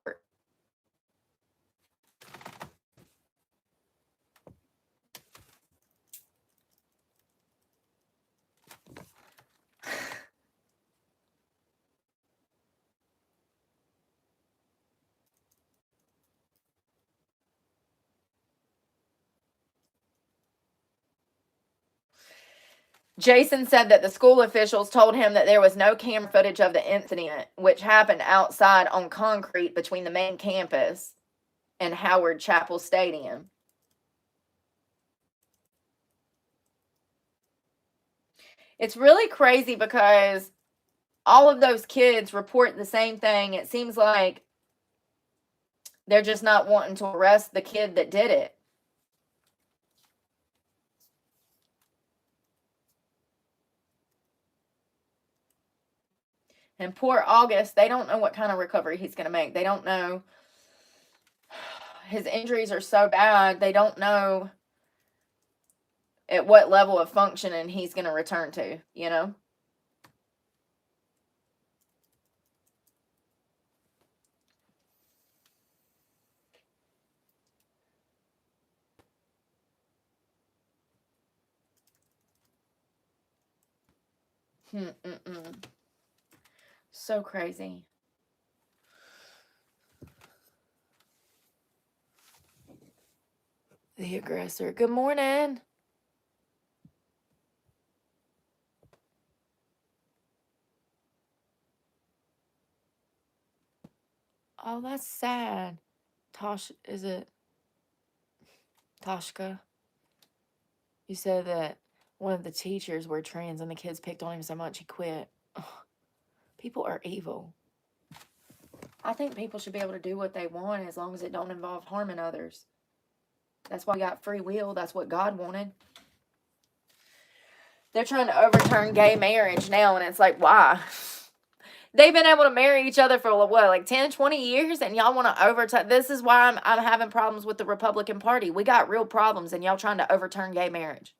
Jason said that the school officials told him that there was no camera footage of the incident, which happened outside on concrete between the main campus and Howard Chapel Stadium. It's really crazy because all of those kids report the same thing. It seems like they're just not wanting to arrest the kid that did it. And poor August, they don't know what kind of recovery he's going to make. They don't know. His injuries are so bad, they don't know at what level of functioning he's going to return to, you know? So crazy. The aggressor. Good morning. Oh, that's sad. Is it Toshka? You said that one of the teachers were trans and the kids picked on him so much he quit. Ugh. People are evil. I think people should be able to do what they want as long as it don't involve harming others. That's why we got free will. That's what God wanted. They're trying to overturn gay marriage now, and it's like, why? They've been able to marry each other for what, like 10, 20 years, and y'all want to overturn. This is why I'm having problems with the Republican Party. We got real problems, and y'all trying to overturn gay marriage.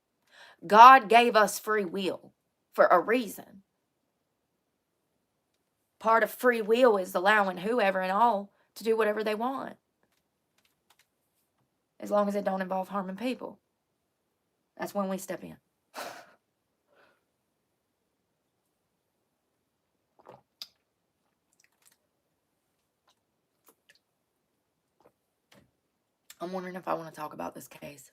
God gave us free will for a reason. Part of free will is allowing whoever and all to do whatever they want, as long as it don't involve harming people. That's when we step in. I'm wondering if I want to talk about this case.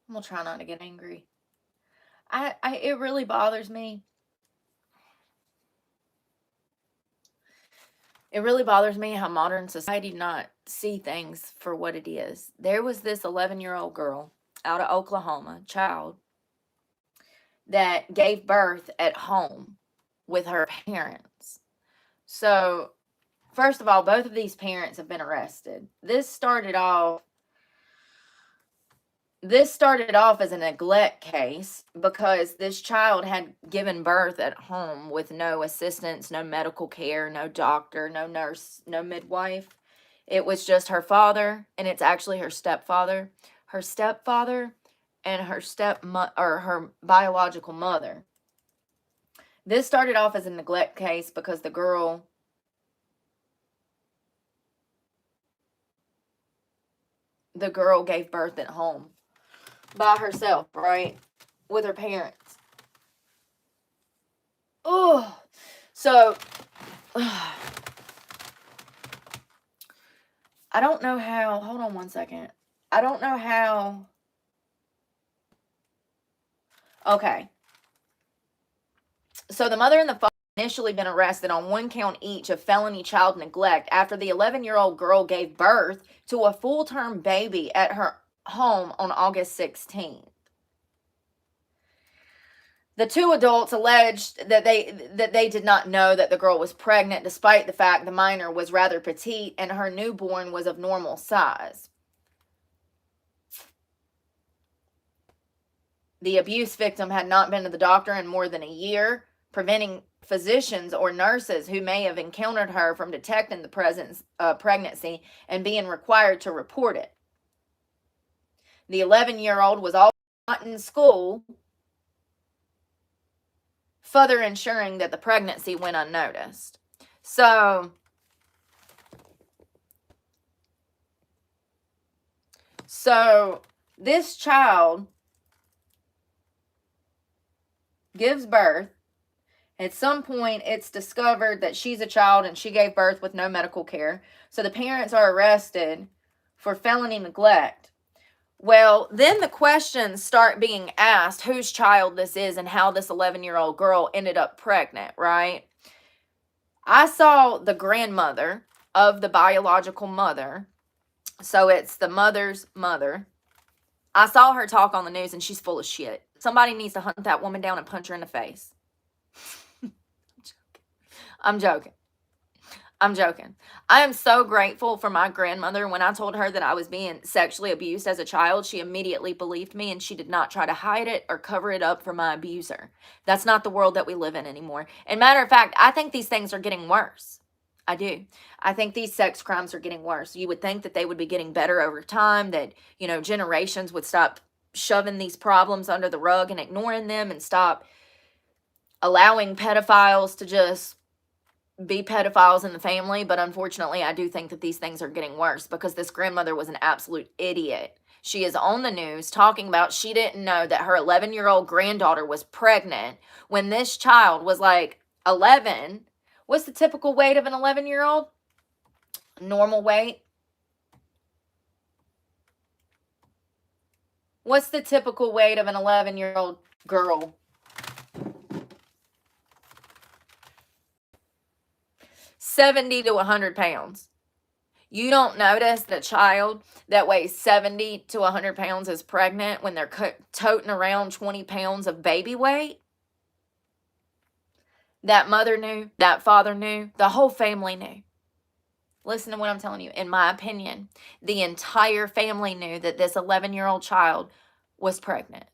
I'm gonna try not to get angry. It really bothers me. It really bothers me how modern society not see things for what it is. There was this 11-year-old girl out of Oklahoma, child, that gave birth at home with her parents. So, first of all, both of these parents have been arrested. This started off as a neglect case because this child had given birth at home with no assistance, no medical care, no doctor, no nurse, no midwife. It was just her father, and it's actually her stepfather. Her stepfather and her biological mother. This started off as a neglect case because the girl gave birth at home by herself, right? With her parents. Oh, so I don't know how, hold on one second. I don't know how, okay. So the mother and the father initially been arrested on 1 count each of felony child neglect after the 11-year-old girl gave birth to a full-term baby at her home on August 16th. The two adults alleged that they did not know that the girl was pregnant, despite the fact the minor was rather petite and her newborn was of normal size. The abuse victim had not been to the doctor in more than a year, preventing physicians or nurses who may have encountered her from detecting the presence of pregnancy and being required to report it. The 11-year-old was also not in school, further ensuring that the pregnancy went unnoticed. So this child gives birth. At some point, it's discovered that she's a child and she gave birth with no medical care. So the parents are arrested for felony neglect. Well, then the questions start being asked whose child this is and how this 11-year-old girl ended up pregnant, right? I saw the grandmother of the biological mother. So it's the mother's mother. I saw her talk on the news and she's full of shit. Somebody needs to hunt that woman down and punch her in the face. I'm joking. I am so grateful for my grandmother. When I told her that I was being sexually abused as a child, she immediately believed me and she did not try to hide it or cover it up from my abuser. That's not the world that we live in anymore. And matter of fact, I think these things are getting worse. I do. I think these sex crimes are getting worse. You would think that they would be getting better over time, that, generations would stop shoving these problems under the rug and ignoring them and stop allowing pedophiles to just be pedophiles in the family. But unfortunately, I do think that these things are getting worse because this grandmother was an absolute idiot. She is on the news talking about she didn't know that her 11-year-old granddaughter was pregnant when this child was like 11. What's the typical weight of an 11-year-old? Normal weight. What's the typical weight of an 11-year-old girl? 70 to 100 pounds. You don't notice that a child that weighs 70 to 100 pounds is pregnant when they're toting around 20 pounds of baby weight? That mother knew, that father knew, the whole family knew. Listen to what I'm telling you. In my opinion, the entire family knew that this 11-year-old child was pregnant.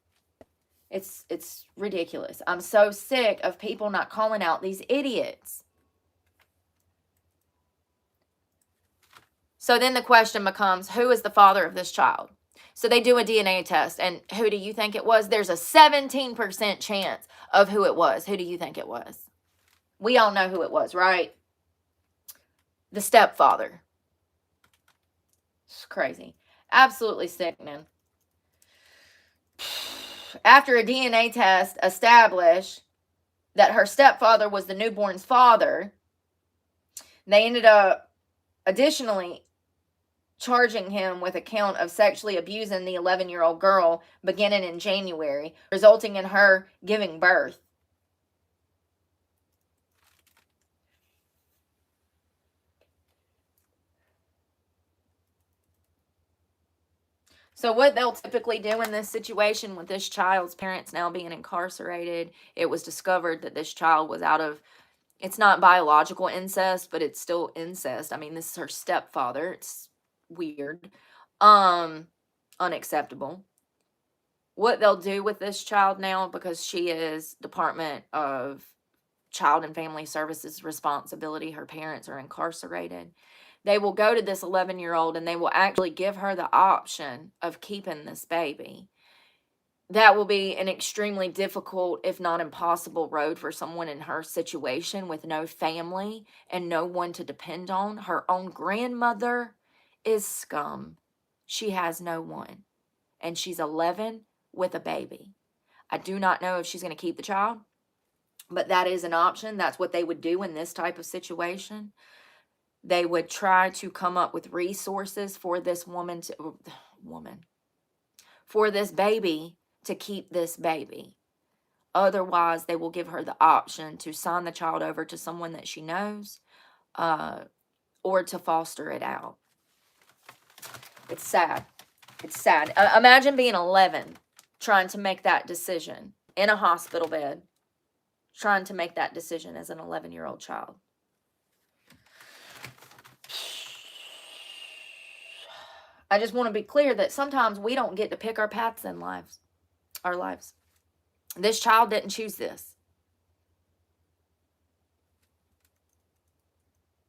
It's ridiculous. I'm so sick of people not calling out these idiots. So then the question becomes, who is the father of this child? So they do a DNA test, and who do you think it was? There's a 17% chance of who it was. Who do you think it was? We all know who it was, right? The stepfather. It's crazy. Absolutely sickening. After a DNA test established that her stepfather was the newborn's father, they ended up additionally charging him with a count of sexually abusing the 11-year-old girl beginning in January, resulting in her giving birth. So what they'll typically do in this situation with this child's parents now being incarcerated, it was discovered that this child was it's not biological incest, but it's still incest. I mean, this is her stepfather. It's weird. Unacceptable. What they'll do with this child now, because she is Department of Child and Family Services responsibility, her parents are incarcerated, they will go to this 11-year-old and they will actually give her the option of keeping this baby. That will be an extremely difficult, if not impossible, road for someone in her situation with no family and no one to depend on. Her own grandmother is scum. She has no one. And she's 11 with a baby. I do not know if she's going to keep the child, but that is an option. That's what they would do in this type of situation. they would try to come up with resources for this for this baby to keep this baby. Otherwise, they will give her the option to sign the child over to someone that she knows, or to foster it out. It's sad. It's sad. Imagine being 11, trying to make that decision in a hospital bed, trying to make that decision as an 11-year-old child. I just want to be clear that sometimes we don't get to pick our paths in our lives. This child didn't choose this.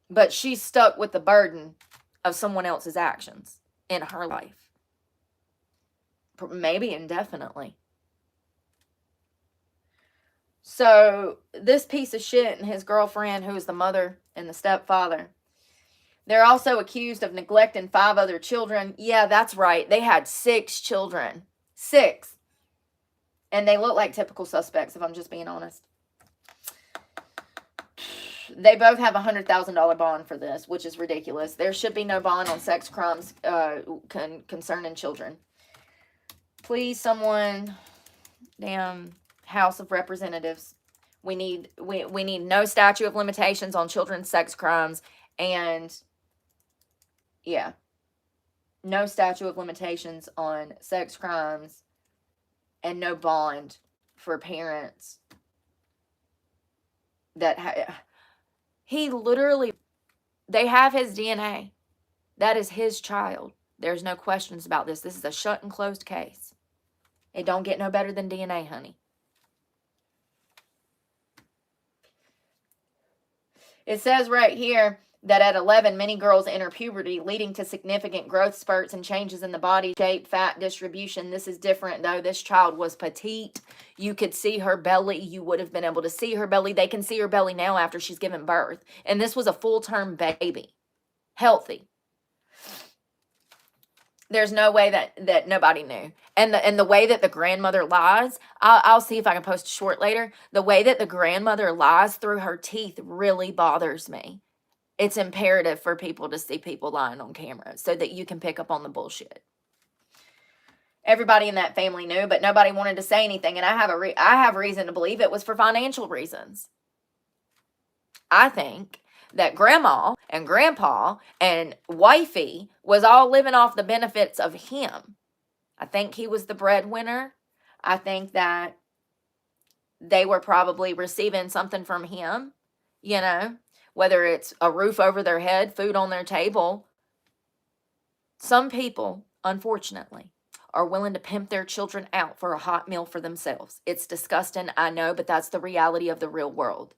But she's stuck with the burden of someone else's actions in her life. Maybe indefinitely. So this piece of shit and his girlfriend, who is the mother and the stepfather, they're also accused of neglecting 5 other children. Yeah, that's right. They had 6 children. 6. And they look like typical suspects, if I'm just being honest. They both have a $100,000 bond for this, which is ridiculous. There should be no bond on sex crimes concerning children. Please, someone, damn House of Representatives. We need no statute of limitations on children's sex crimes, and yeah, no statute of limitations on sex crimes, and no bond for parents that he literally, they have his DNA. That is his child. There's no questions about this. This is a shut and closed case. It don't get no better than DNA, honey. It says right here that at 11, many girls enter puberty, leading to significant growth spurts and changes in the body shape, fat distribution. This is different, though. This child was petite. You could see her belly. You would have been able to see her belly. They can see her belly now after she's given birth. And this was a full-term baby. Healthy. There's no way that nobody knew. And the way that the grandmother lies, I'll see if I can post a short later. The way that the grandmother lies through her teeth really bothers me. It's imperative for people to see people lying on camera so that you can pick up on the bullshit. Everybody in that family knew, but nobody wanted to say anything. And I have reason to believe it was for financial reasons. I think that grandma and grandpa and wifey was all living off the benefits of him. I think he was the breadwinner. I think that they were probably receiving something from him, whether it's a roof over their head, food on their table. Some people, unfortunately, are willing to pimp their children out for a hot meal for themselves. It's disgusting, I know, but that's the reality of the real world.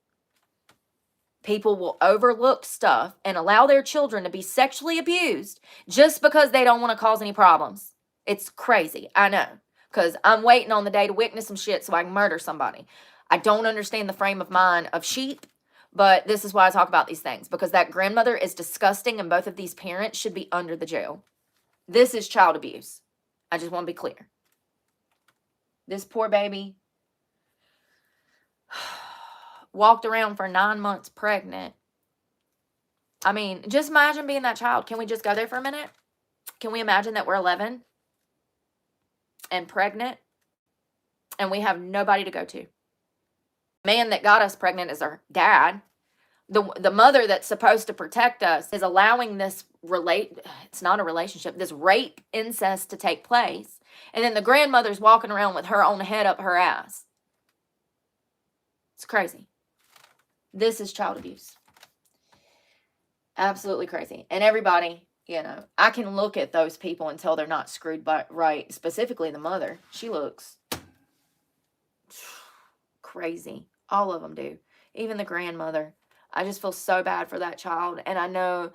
People will overlook stuff and allow their children to be sexually abused just because they don't want to cause any problems. It's crazy, I know, because I'm waiting on the day to witness some shit so I can murder somebody. I don't understand the frame of mind of sheep, but this is why I talk about these things, because that grandmother is disgusting and both of these parents should be under the jail. This is child abuse. I just want to be clear. This poor baby walked around for 9 months pregnant. I mean, just imagine being that child. Can we just go there for a minute? Can we imagine that we're 11 and pregnant and we have nobody to go to? The man that got us pregnant is our dad. The mother that's supposed to protect us is allowing this it's not a relationship, this rape, incest to take place. And then the grandmother's walking around with her own head up her ass. It's crazy. This is child abuse. Absolutely crazy. And everybody, I can look at those people and tell they're not screwed right. Specifically the mother. She looks crazy. All of them do. Even the grandmother. I just feel so bad for that child. And I know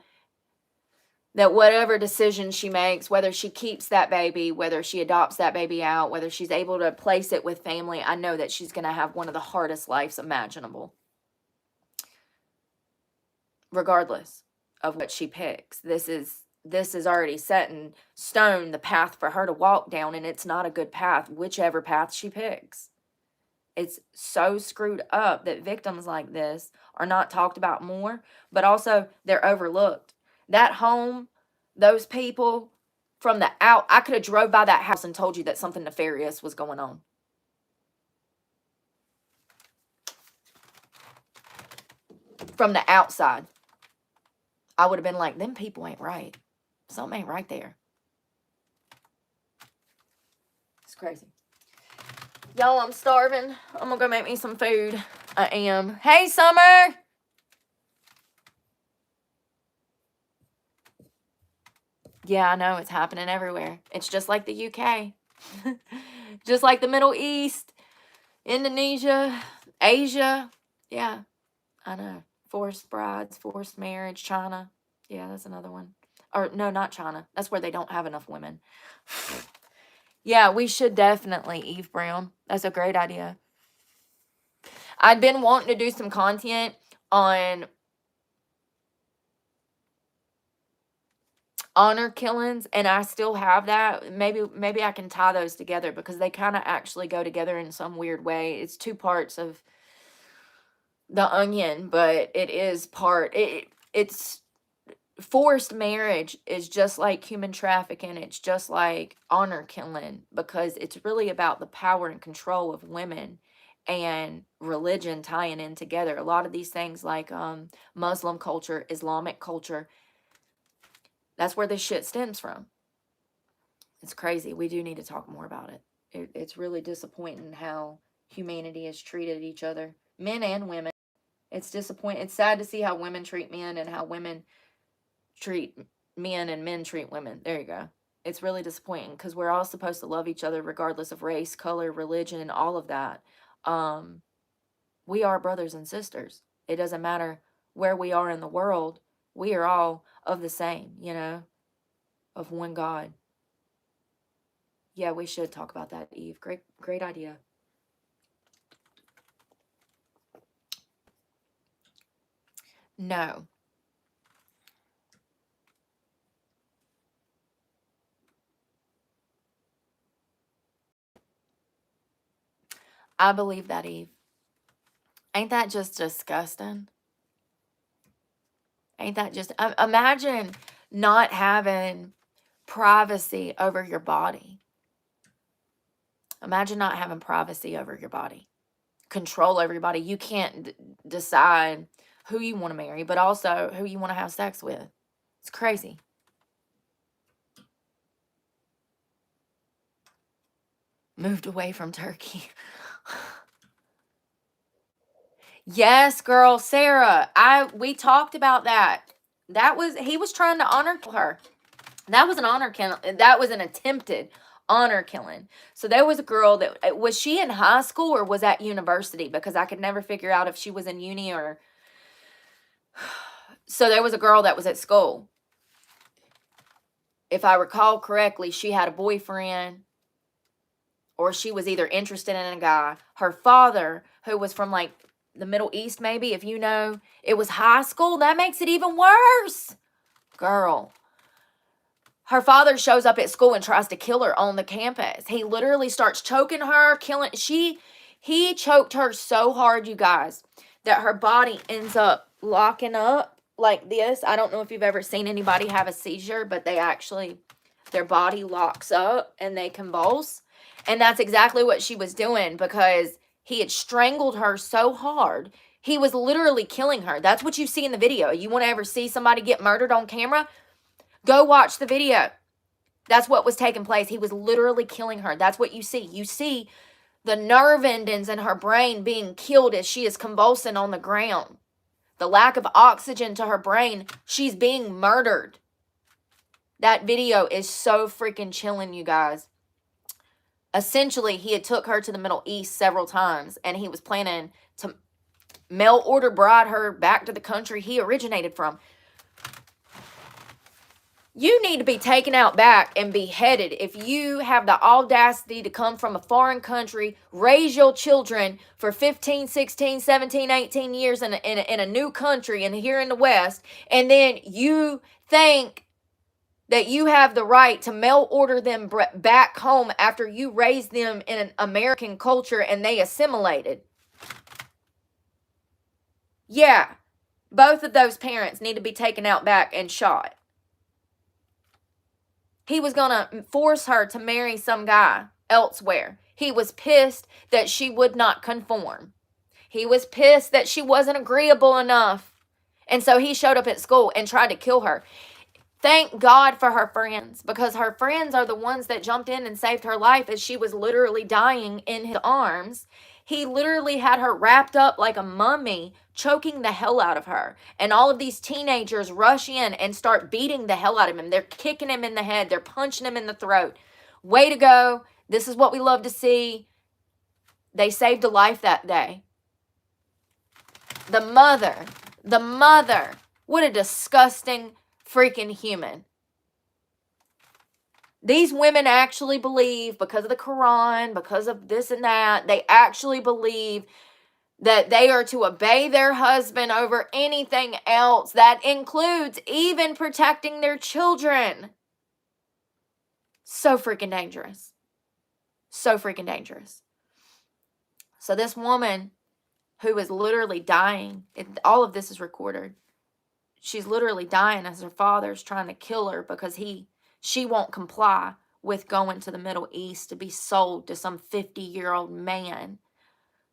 that whatever decision she makes, whether she keeps that baby, whether she adopts that baby out, whether she's able to place it with family, I know that she's going to have one of the hardest lives imaginable. Regardless of what she picks. This is already set in stone, the path for her to walk down, and it's not a good path, whichever path she picks. It's so screwed up that victims like this are not talked about more, but also they're overlooked. That home, those people from the out, I could have drove by that house and told you that something nefarious was going on. From the outside, I would have been like, them people ain't right. Something ain't right there. It's crazy. Y'all, I'm starving. I'm gonna go make me some food. I am. Hey, Summer! Yeah, I know. It's happening everywhere. It's just like the UK. Just like the Middle East, Indonesia, Asia. Yeah, I know. Forced brides, forced marriage, China. Yeah, that's another one. Or, no, not China. That's where they don't have enough women. Yeah, we should definitely, Eve Brown. That's a great idea. I'd been wanting to do some content on honor killings, and I still have that. Maybe I can tie those together because they kind of actually go together in some weird way. It's two parts of the onion, but it is it's forced marriage is just like human trafficking. It's just like honor killing because it's really about the power and control of women and religion tying in together. A lot of these things like Muslim culture, Islamic culture, that's where this shit stems from. It's crazy. We do need to talk more about it. It's really disappointing how humanity has treated each other, men and women. It's disappointing. It's sad to see how women treat men and how women treat men and men treat women. There you go. It's really disappointing because we're all supposed to love each other regardless of race, color, religion, and all of that. We are brothers and sisters. It doesn't matter where we are in the world. We are all of the same, of one God. Yeah, we should talk about that, Eve. Great idea. No. I believe that, Eve. Ain't that just disgusting? Ain't that just... Imagine not having privacy over your body. Imagine not having privacy over your body. Control over your body. You can't decide who you want to marry, but also who you want to have sex with. It's crazy. Moved away from Turkey. Yes, girl, Sarah. We talked about that. He was trying to honor her. That was an honor killing. That was an attempted honor killing. So there was a girl that, was she in high school or was at university? Because I could never figure out if she was in uni or... So there was a girl that was at school. If I recall correctly, she had a boyfriend or she was either interested in a guy. Her father, who was from like the Middle East, maybe, if you know, it was high school. That makes it even worse. Girl. Her father shows up at school and tries to kill her on the campus. He literally starts choking her, killing. He choked her so hard, you guys, that her body ends up locking up like this. I don't know if you've ever seen anybody have a seizure, but their body locks up and they convulse. And that's exactly what she was doing because he had strangled her so hard. He was literally killing her. That's what you see in the video. You want to ever see somebody get murdered on camera? Go watch the video. That's what was taking place. He was literally killing her. That's what you see. You see the nerve endings in her brain being killed as she is convulsing on the ground. The lack of oxygen to her brain. She's being murdered. That video is so freaking chilling, you guys. Essentially, he had took her to the Middle East several times, and he was planning to mail order bride her back to the country he originated from. You need to be taken out back and beheaded if you have the audacity to come from a foreign country, raise your children for 15, 16, 17, 18 years in a new country and here in the West, and then you think that you have the right to mail order them back home after you raised them in an American culture and they assimilated. Yeah, both of those parents need to be taken out back and shot. He was going to force her to marry some guy elsewhere. He was pissed that she would not conform. He was pissed that she wasn't agreeable enough. And so he showed up at school and tried to kill her. Thank God for her friends, because her friends are the ones that jumped in and saved her life as she was literally dying in his arms. He literally had her wrapped up like a mummy, choking the hell out of her. And all of these teenagers rush in and start beating the hell out of him. They're kicking him in the head. They're punching him in the throat. Way to go. This is what we love to see. They saved a life that day. The mother, what a disgusting freaking human. These women actually believe, because of the Quran, because of this and that, they actually believe that they are to obey their husband over anything else. That includes even protecting their children. So freaking dangerous. So freaking dangerous. So this woman who is literally dying, all of this is recorded. She's literally dying as her father's trying to kill her because she won't comply with going to the Middle East to be sold to some 50-year-old man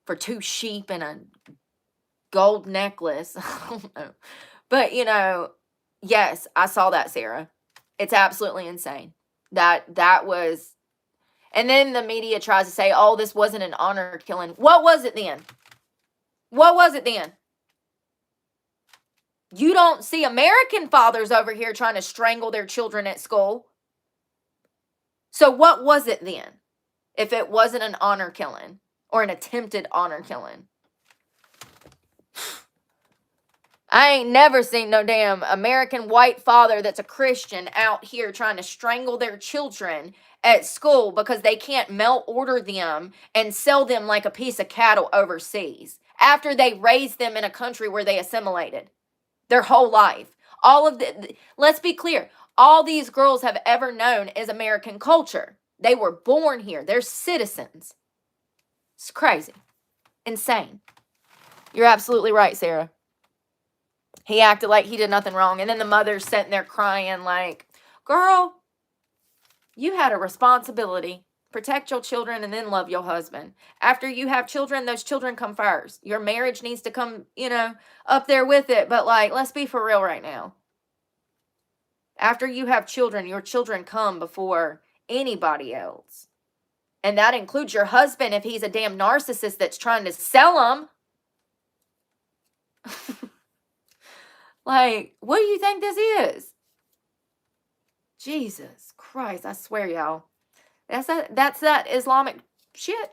for 2 sheep and a gold necklace. I don't know. But, yes, I saw that, Sarah. It's absolutely insane. That was... And then the media tries to say, oh, this wasn't an honor killing. What was it then? What was it then? You don't see American fathers over here trying to strangle their children at school. So what was it then, if it wasn't an honor killing or an attempted honor killing? I ain't never seen no damn American white father that's a Christian out here trying to strangle their children at school because they can't mail order them and sell them like a piece of cattle overseas after they raised them in a country where they assimilated their whole life. Let's be clear, all these girls have ever known is American culture. They were born here. They're citizens. It's crazy. Insane. You're absolutely right, Sarah. He acted like he did nothing wrong. And then the mother's sitting there crying like, girl, you had a responsibility. Protect your children and then love your husband. After you have children, those children come first. Your marriage needs to come, up there with it. But let's be for real right now. After you have children, your children come before anybody else. And that includes your husband if he's a damn narcissist that's trying to sell them. What do you think this is? Jesus Christ, I swear, y'all. That's that Islamic shit.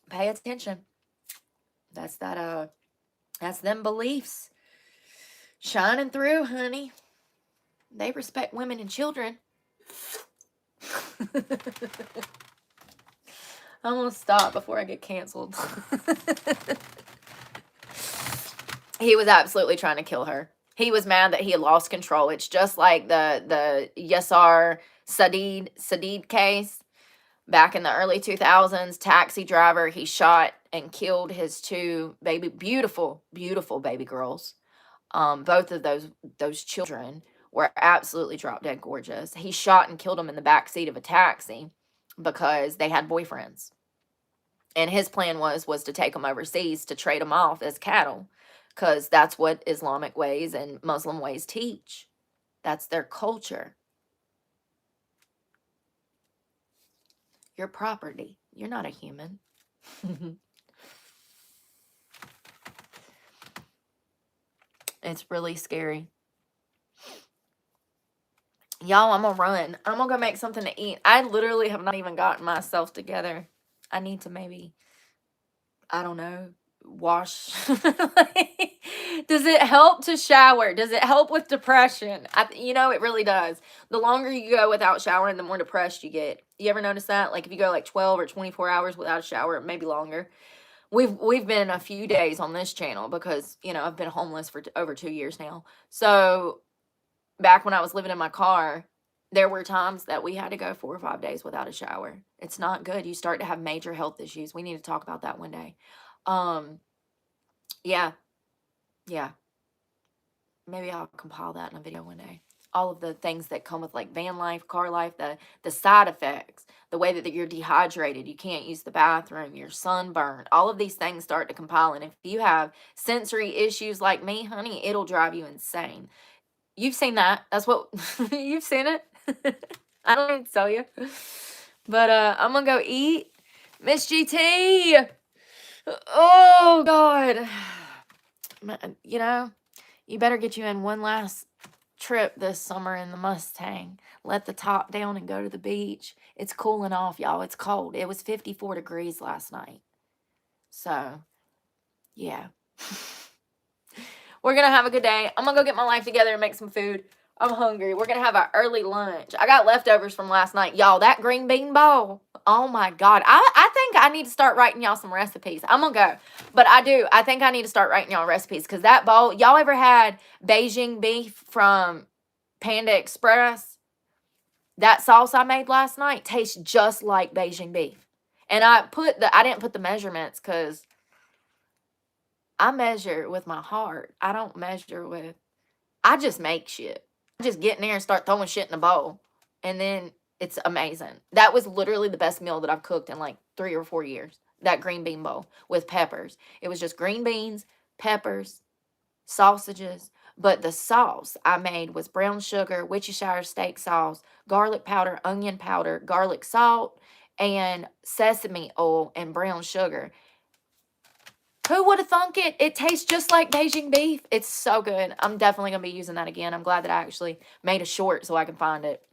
Pay attention. That's them beliefs shining through, honey. They respect women and children. I'm going to stop before I get canceled. He was absolutely trying to kill her. He was mad that he had lost control. It's just like the Yasser Sadid case back in the early 2000s. Taxi driver, he shot and killed his 2 beautiful baby girls. Both of those children were absolutely drop dead gorgeous. He shot and killed them in the back seat of a taxi because they had boyfriends. And his plan was to take them overseas to trade them off as cattle, because that's what Islamic ways and Muslim ways teach. That's their culture. You're property. You're not a human. It's really scary. Y'all, I'm going to run. I'm going to go make something to eat. I literally have not even gotten myself together. I need to maybe, I don't know, wash. Does it help to shower? Does it help with depression? It really does. The longer you go without showering, the more depressed you get. You ever notice that? If you go 12 or 24 hours without a shower, maybe longer, we've been a few days on this channel because, you know, I've been homeless for over 2 years now. So, back when I was living in my car, there were times that we had to go 4 or 5 days without a shower. It's not good. You start to have major health issues. We need to talk about that one day. Yeah. Yeah. Maybe I'll compile that in a video one day. All of the things that come with like van life, car life, the side effects, the way that you're dehydrated, you can't use the bathroom, you're sunburned. All of these things start to compile. And if you have sensory issues like me, honey, it'll drive you insane. You've seen that. That's what you've seen it. I don't need to tell you. But I'm gonna go eat. Miss GT. Oh God. You know, you better get you in one last trip this summer in the Mustang. Let the top down and go to the beach. It's cooling off, y'all. It's cold. It was 54 degrees last night. So, yeah. We're going to have a good day. I'm going to go get my life together and make some food. I'm hungry. We're going to have an early lunch. I got leftovers from last night. Y'all, that green bean bowl. Oh, my God. I think I need to start writing y'all some recipes. I'm going to go. But I think I need to start writing y'all recipes because that bowl, y'all ever had Beijing beef from Panda Express? That sauce I made last night tastes just like Beijing beef. And I didn't put the measurements because I measure with my heart. I don't measure with, I just make shit. I just get in there and start throwing shit in a bowl. And then it's amazing. That was literally the best meal that I've cooked in like 3 or 4 years. That green bean bowl with peppers. It was just green beans, peppers, sausages. But the sauce I made was brown sugar, Worcestershire steak sauce, garlic powder, onion powder, garlic salt, and sesame oil and brown sugar. Who would have thunk it? It tastes just like Beijing beef. It's so good. I'm definitely going to be using that again. I'm glad that I actually made a short so I can find it.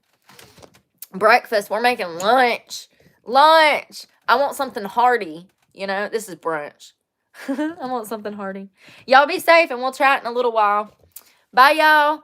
Breakfast. We're making lunch. Lunch. I want something hearty. You know, this is brunch. I want something hearty. Y'all be safe and we'll chat in a little while. Bye, y'all.